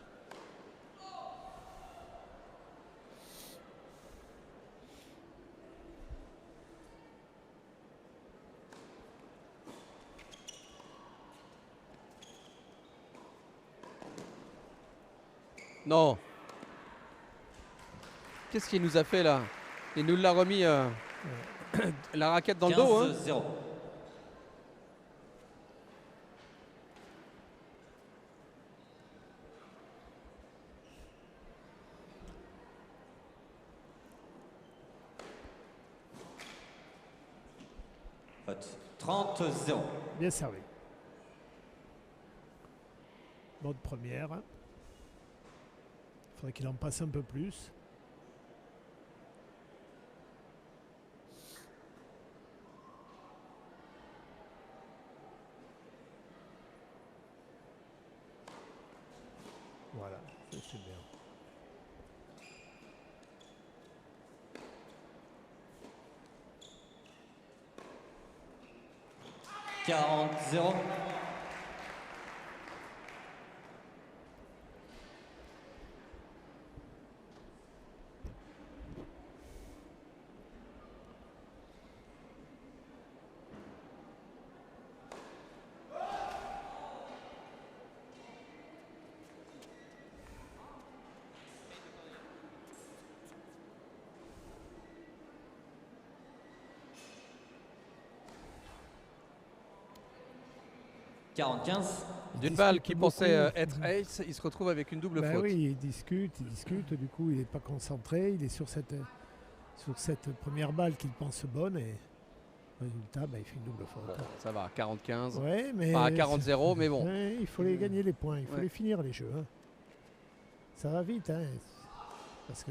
Non. Qu'est-ce qu'il nous a fait là? Il nous l'a remis la raquette dans le dos. Hein. 0. Hot. 30-0. Bien servi. Mode première. Il faudrait qu'il en passe un peu plus. Voilà, c'est bien. 40-0. D'une balle qui pensait être ace, il se retrouve avec une double faute. Oui, il discute, du coup il n'est pas concentré, il est sur cette première balle qu'il pense bonne et résultat il fait une double faute. Bon, ça va, 40-15. Ouais, mais Pas à 40-0, mais bon. Ouais, il faut les gagner les points, il faut les finir les jeux. Hein. Ça va vite, hein, parce que...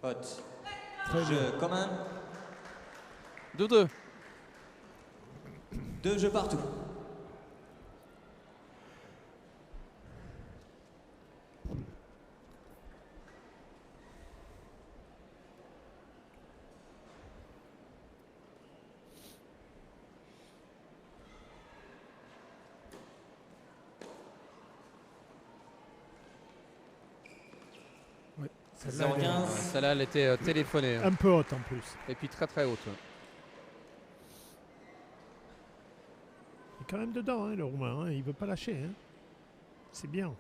Hot. Très Jeu bien. commun. 2-2. 2 jeux partout. Ouais, 0-15. Celle-là, elle était téléphonée. un peu haute en plus. Et puis très très haute. Il est quand même dedans, hein, le Roumain, hein, il veut pas lâcher. Hein. C'est bien.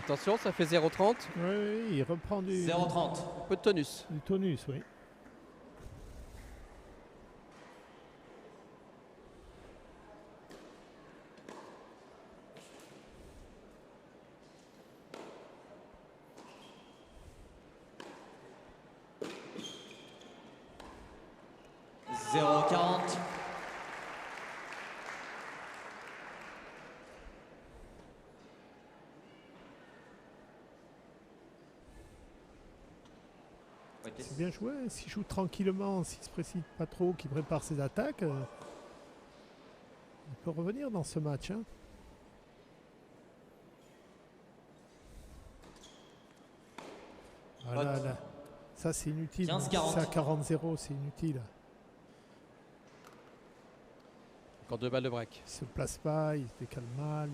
Attention, ça fait 0-30. Oui, il reprend du 0-30. Peu de tonus. tonus, oui. Zéro 40. C'est bien joué. S'il joue tranquillement, s'il se précipite pas trop, qu'il prépare ses attaques, il peut revenir dans ce match. Hein. Voilà, là. Ça c'est inutile. 15-40. Ça 40-0, c'est inutile. Encore 2 balles de break. Il se place pas, il se décale mal.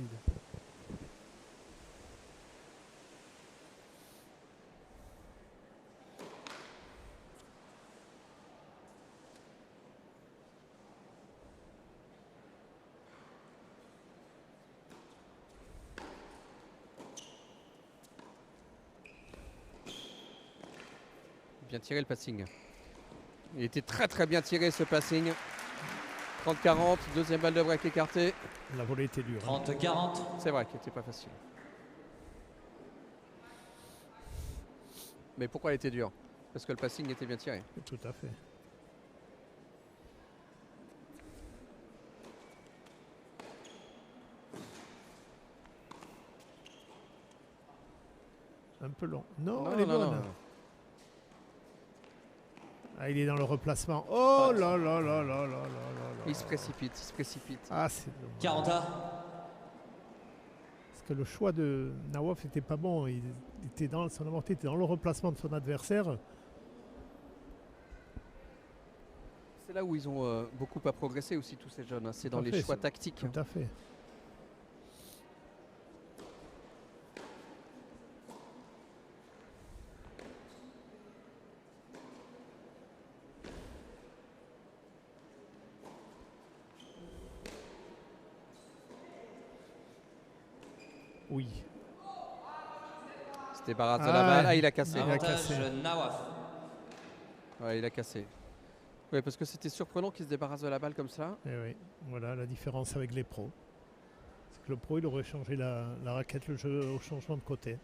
Bien tiré le passing. Il était très très bien tiré ce passing. 30-40, deuxième balle de break écartée. La volée était dure. Hein. 30-40. C'est vrai qu'il n'était pas facile. Mais pourquoi elle était dure? Parce que le passing était bien tiré. Tout à fait. Un peu long. Non, elle est bonne. Ah, il est dans le replacement. Oh là là là là là là là là. Il se précipite, il se précipite. Ah, c'est dommage. 40. Parce que le choix de Nawaf n'était pas bon. Il était son amorti était dans le replacement de son adversaire. C'est là où ils ont beaucoup à progresser aussi, tous ces jeunes. Hein. C'est dans les choix tactiques. Tout à fait. Oui. Se débarrasse de la balle. Ah, il a cassé. Avantage Nawaf. Ouais, il a cassé. Oui, parce que c'était surprenant qu'il se débarrasse de la balle comme ça. Et oui, voilà la différence avec les pros. Parce que le pro, il aurait changé la raquette, le jeu au changement de côté.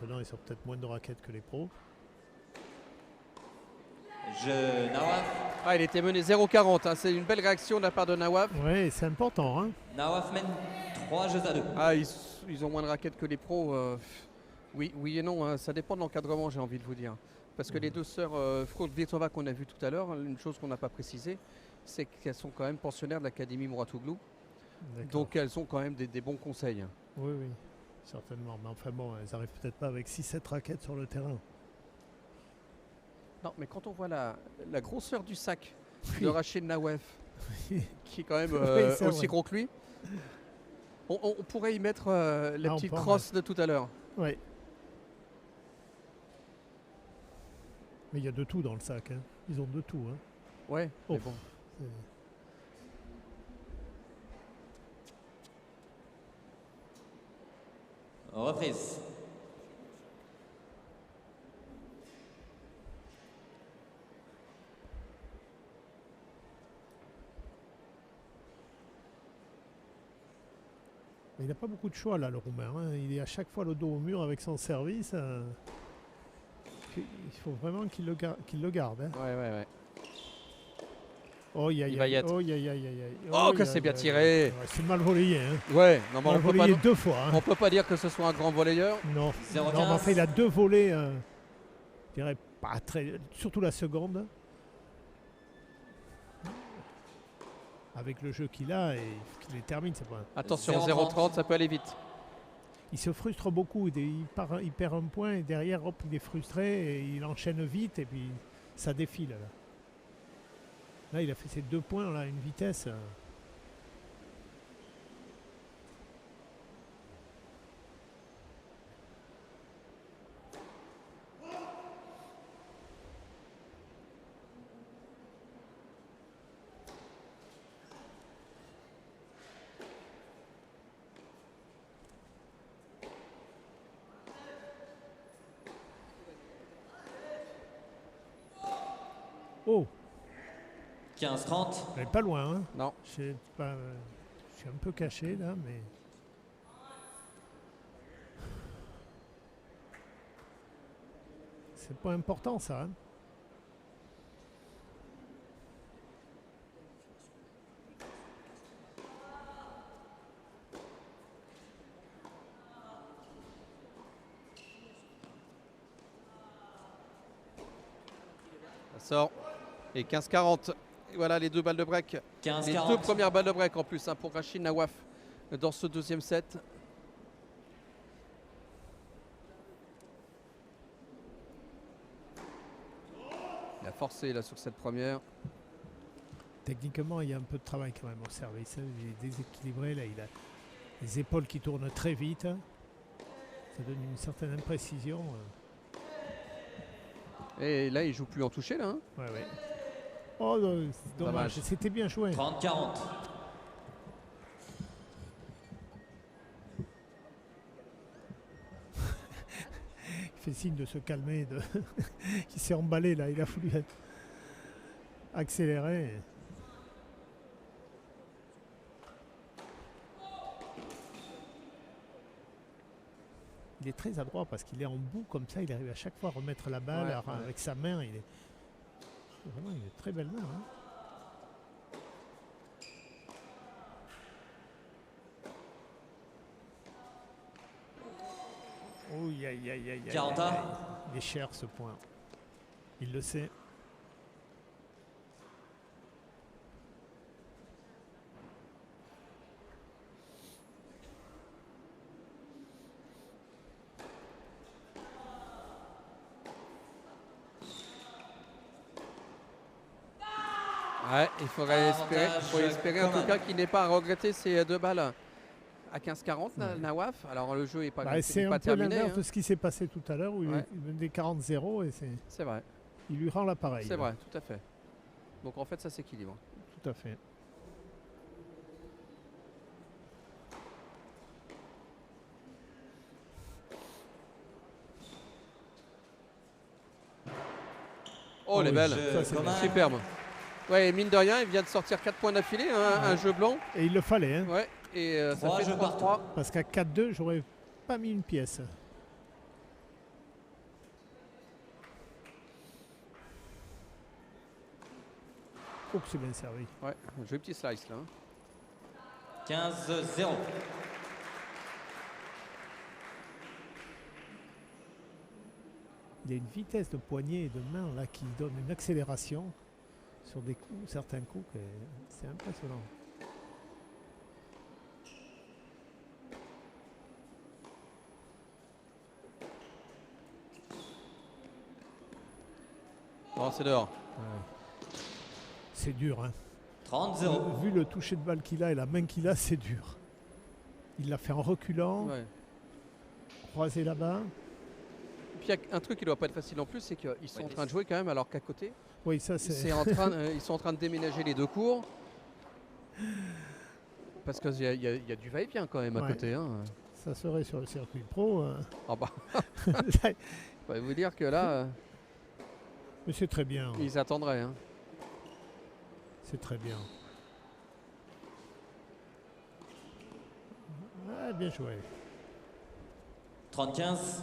Maintenant, ils ont peut-être moins de raquettes que les pros. Jeu Nawaf. Ah, il était mené 0,40. Hein. C'est une belle réaction de la part de Nawaf. Ouais, c'est important. Hein. Nawaf mène 3 jeux à 2. Ah, ils ont moins de raquettes que les pros. Oui et non. Hein. Ça dépend de l'encadrement, j'ai envie de vous dire. Parce que les deux sœurs Fruhvirtova qu'on a vues tout à l'heure, une chose qu'on n'a pas précisé, c'est qu'elles sont quand même pensionnaires de l'Académie Mouratoglou. Donc elles ont quand même des bons conseils. Oui, certainement. Mais enfin bon, elles n'arrivent peut-être pas avec 6-7 raquettes sur le terrain. Non, mais quand on voit la grosseur du sac de Rachid Nawaf, qui est quand même Oui, aussi gros que lui, on pourrait y mettre la petite crosse de tout à l'heure. Oui. Mais il y a de tout dans le sac. Hein. Ils ont de tout. Hein. Ouais, mais bon. Reprise. Il n'a pas beaucoup de choix là, le Roumain. Hein. Il est à chaque fois le dos au mur avec son service. Il faut vraiment qu'il le garde. Hein. Ouais. Oh, que c'est bien tiré. Ouais, c'est mal volleyé. Hein. Ouais, non, mais on peut pas deux fois. Hein. On peut pas dire que ce soit un grand volleyeur. Non, mais enfin, il a deux volets. Je dirais pas très. Surtout la seconde. Avec le jeu qu'il a et qu'il les termine, c'est pas. Attention, 0,30, ça peut aller vite. Il se frustre beaucoup. Il perd un point et derrière, hop, il est frustré et il enchaîne vite et puis ça défile. Là, il a fait ses 2 points là, à une vitesse. Oh! 15-30. Elle est pas loin. Hein. Non. Je suis un peu caché là, mais. C'est pas important ça. Hein. Ça sort. Et 15-40. Voilà les 2 balles de break. 15-40. Les 2 premières balles de break en plus hein, pour Rachid Nawaf dans ce deuxième set. Il a forcé là sur cette première. Techniquement, il y a un peu de travail quand même au service. Hein. Il est déséquilibré là. Il a les épaules qui tournent très vite. Hein. Ça donne une certaine imprécision. Et là, il joue plus en touché là. Hein. Ouais. Oh, c'est dommage. C'était bien joué. 30-40. Il fait signe de se calmer. Il s'est emballé là. Il a voulu accélérer. Il est très adroit parce qu'il est en bout comme ça. Il arrive à chaque fois à remettre la balle avec sa main. Il est vraiment une très belle main. Hein. Oh, aïe. 40. Il est cher ce point. Il le sait. Ouais, il faudrait espérer en tout cas qu'il n'ait pas à regretter ces 2 balles à 15-40, Nawaf. Alors le jeu n'est pas, c'est pas un peu terminé. l'inverse de ce qui s'est passé tout à l'heure où il menait 40-0 et c'est vrai. Il lui rend l'appareil. C'est vrai, tout à fait. Donc en fait, ça s'équilibre. Tout à fait. Oh, les belles. Superbe. Ouais, mine de rien, il vient de sortir 4 points d'affilée, un jeu blanc. Et il le fallait. Hein. Ouais, et ça fait 3-3. Parce qu'à 4-2, j'aurais pas mis une pièce. Oh, que c'est bien servi. Ouais, un joli petit slice là. 15-0. Il y a une vitesse de poignet et de main là qui donne une accélération sur des coups, certains coups, c'est impressionnant. Bon, c'est dehors. C'est dur, hein. 30-0. Vu le toucher de balle qu'il a et la main qu'il a, c'est dur. Il l'a fait en reculant, Ouais. croisé là-bas. Puis il y a un truc qui doit pas être facile non plus, c'est qu'ils sont Ouais, en train de jouer quand même, alors qu'à côté, Oui, ça c'est. ils sont en train de déménager les deux cours. Parce qu'il y a du va-et-vient quand même à Ouais. côté. Hein. Ça serait sur le circuit pro. Ah bah, je vais vous dire que là, Mais c'est très bien. ils attendraient. Hein. C'est très bien. Ah, bien joué. 30-15.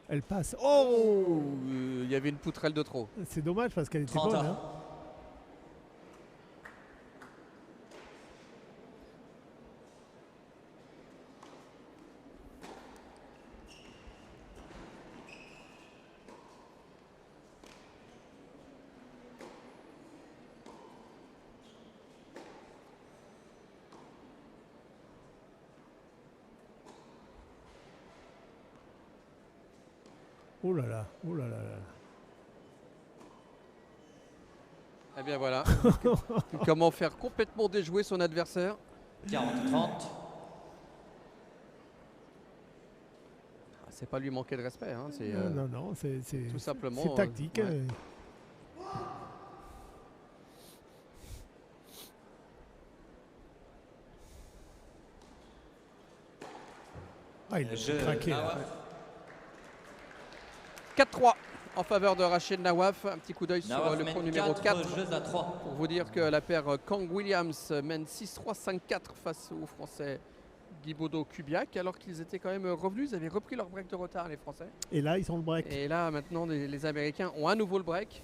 Elle passe. Oh, Il y avait une poutrelle de trop. c'est dommage parce qu'elle était 30 bonne. ans. Hein. Oh là là, oh là là là. Eh bien voilà. Comment faire complètement déjouer son adversaire. 40-30. C'est pas lui manquer de respect. Hein. C'est Non, non, c'est tout simplement. c'est tactique. Ouais. Ah, il a Jeu craqué. là. Nawaf. 4-3 en faveur de Rachid Nawaf. Un petit coup d'œil sur Nawaf le mène point numéro 4. jeux à 3. Pour vous dire que la paire Kang Williams mène 6-3, 5-4 face aux Français Guibaudot Kubiak, alors qu'ils étaient quand même revenus. Ils avaient repris leur break de retard, les Français. Et là, ils ont le break. Et là, maintenant, les Américains ont à nouveau le break.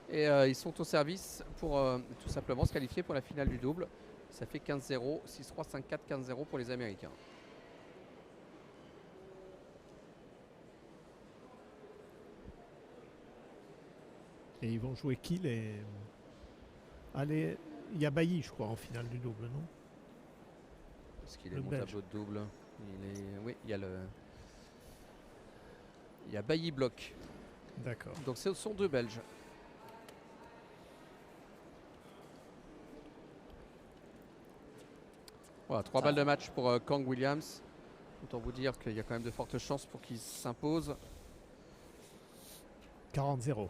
Et ils sont au service pour tout simplement se qualifier pour la finale du double. Ça fait 15-0, 6-3, 5-4, 15-0 pour les Américains. Et ils vont jouer qui les. Allez, il y a Bailly, je crois, en finale du double, non? Parce qu'il est Le mon Belge. tableau de double. Oui, il y a il y a Bailly Bloc. D'accord. Donc ce sont deux Belges. Voilà, 3 balles de match pour Kang Williams. Autant vous dire qu'il y a quand même de fortes chances pour qu'il s'impose. 40-0.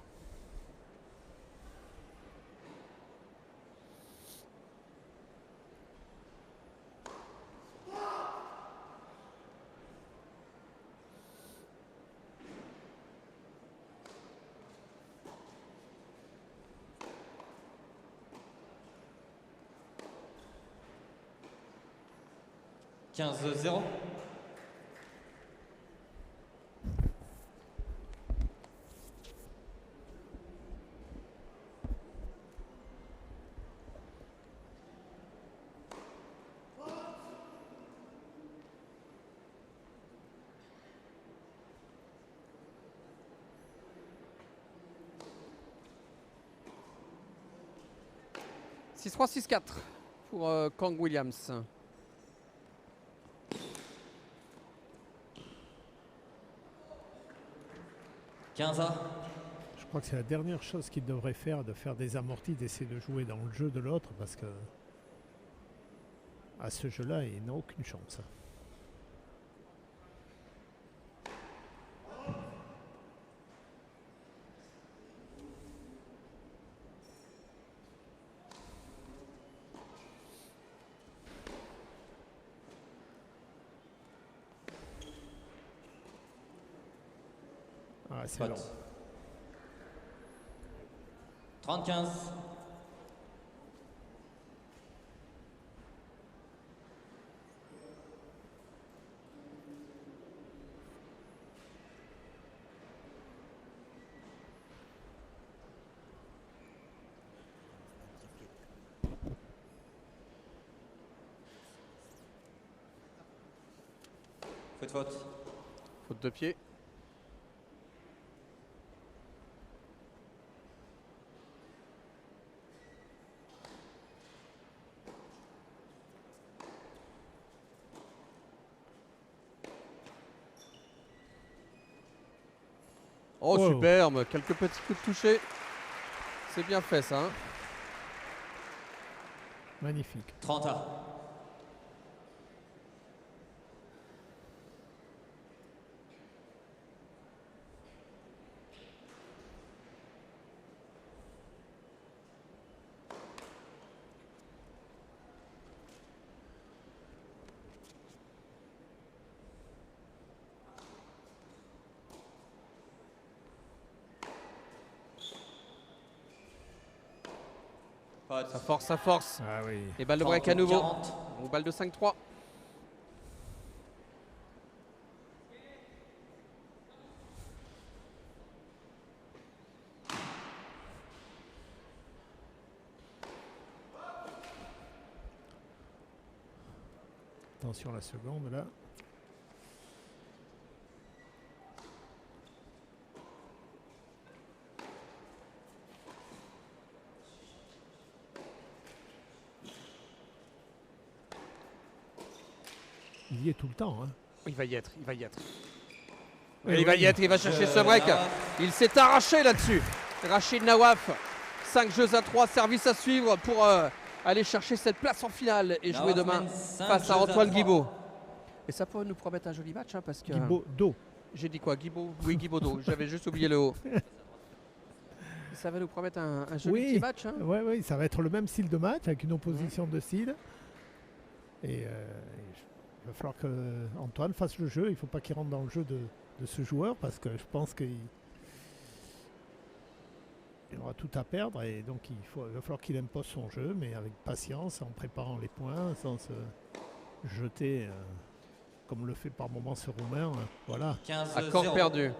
« 15-0. « 6-3, 6-4 pour Kang Williams. Je crois que c'est la dernière chose qu'il devrait faire, de faire des amortis, d'essayer de jouer dans le jeu de l'autre, parce que à ce jeu-là, il n'a aucune chance. Ah, c'est long. Faute. 30-15. Faute. Faute de pied. Oh, Wow. superbe. Quelques petits coups de toucher. C'est bien fait ça. Hein. Magnifique. 30-A. Faute. Ça force. Ah oui. Et balle de break à nouveau. 40. Ou balle de 5-3. Attention la seconde là. Il y est tout le temps. Hein. Il va y être. Oui, Il va y être, il va chercher ce break. Il s'est arraché là-dessus. Rachid Nawaf. 5 jeux à 3, service à suivre pour aller chercher cette place en finale et jouer Nawaf demain mène 5 face à jeux Antoine 3. Guibaud. Et ça peut nous promettre un joli match hein, parce que. Guibaud. J'ai dit quoi, Guibaud? Oui, Guibaudot. J'avais juste oublié le haut. Ça va nous promettre un joli petit match. Hein. Oui, ça va être le même style de match avec une opposition de style. Et il va falloir que Antoine fasse le jeu. Il ne faut pas qu'il rentre dans le jeu de ce joueur parce que je pense qu'il aura tout à perdre. Et donc il va falloir qu'il impose son jeu, mais avec patience, en préparant les points, sans se jeter comme le fait par moments ce Roumain. Voilà. 15-0. Accord perdu.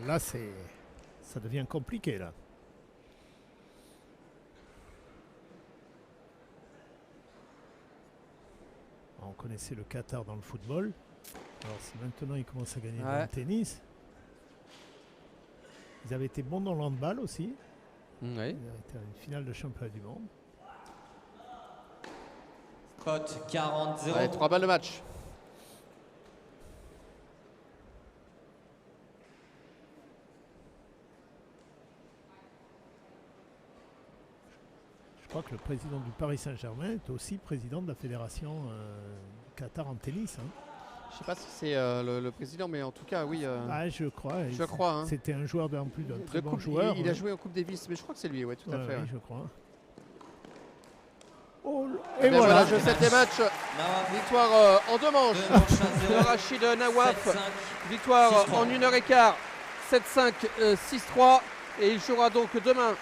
Là, ça devient compliqué là. On connaissait le Qatar dans le football. Alors si maintenant ils commencent à gagner dans le tennis. Ils avaient été bons dans le handball aussi. Oui. Ils avaient été à une finale de championnat du monde. Faute. 40-0. Allez, 3 balles de match. Je crois que le président du Paris Saint-Germain est aussi président de la fédération du Qatar en tennis. Hein. Je ne sais pas si c'est le président, mais en tout cas, oui. Ah, je crois. Je crois. Hein. C'était un joueur en plus d'un très bon joueur. Il a joué en Coupe Davis, mais je crois que c'est lui, oui, tout à fait. Oui, je crois. Oh, et voilà, voilà. je 7 match. Victoire en 2 manches de Rachid Nawaf. Victoire en 1h15. 7-5, 6-3. Et il jouera donc demain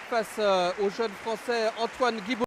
face au jeune français Antoine Guibaud.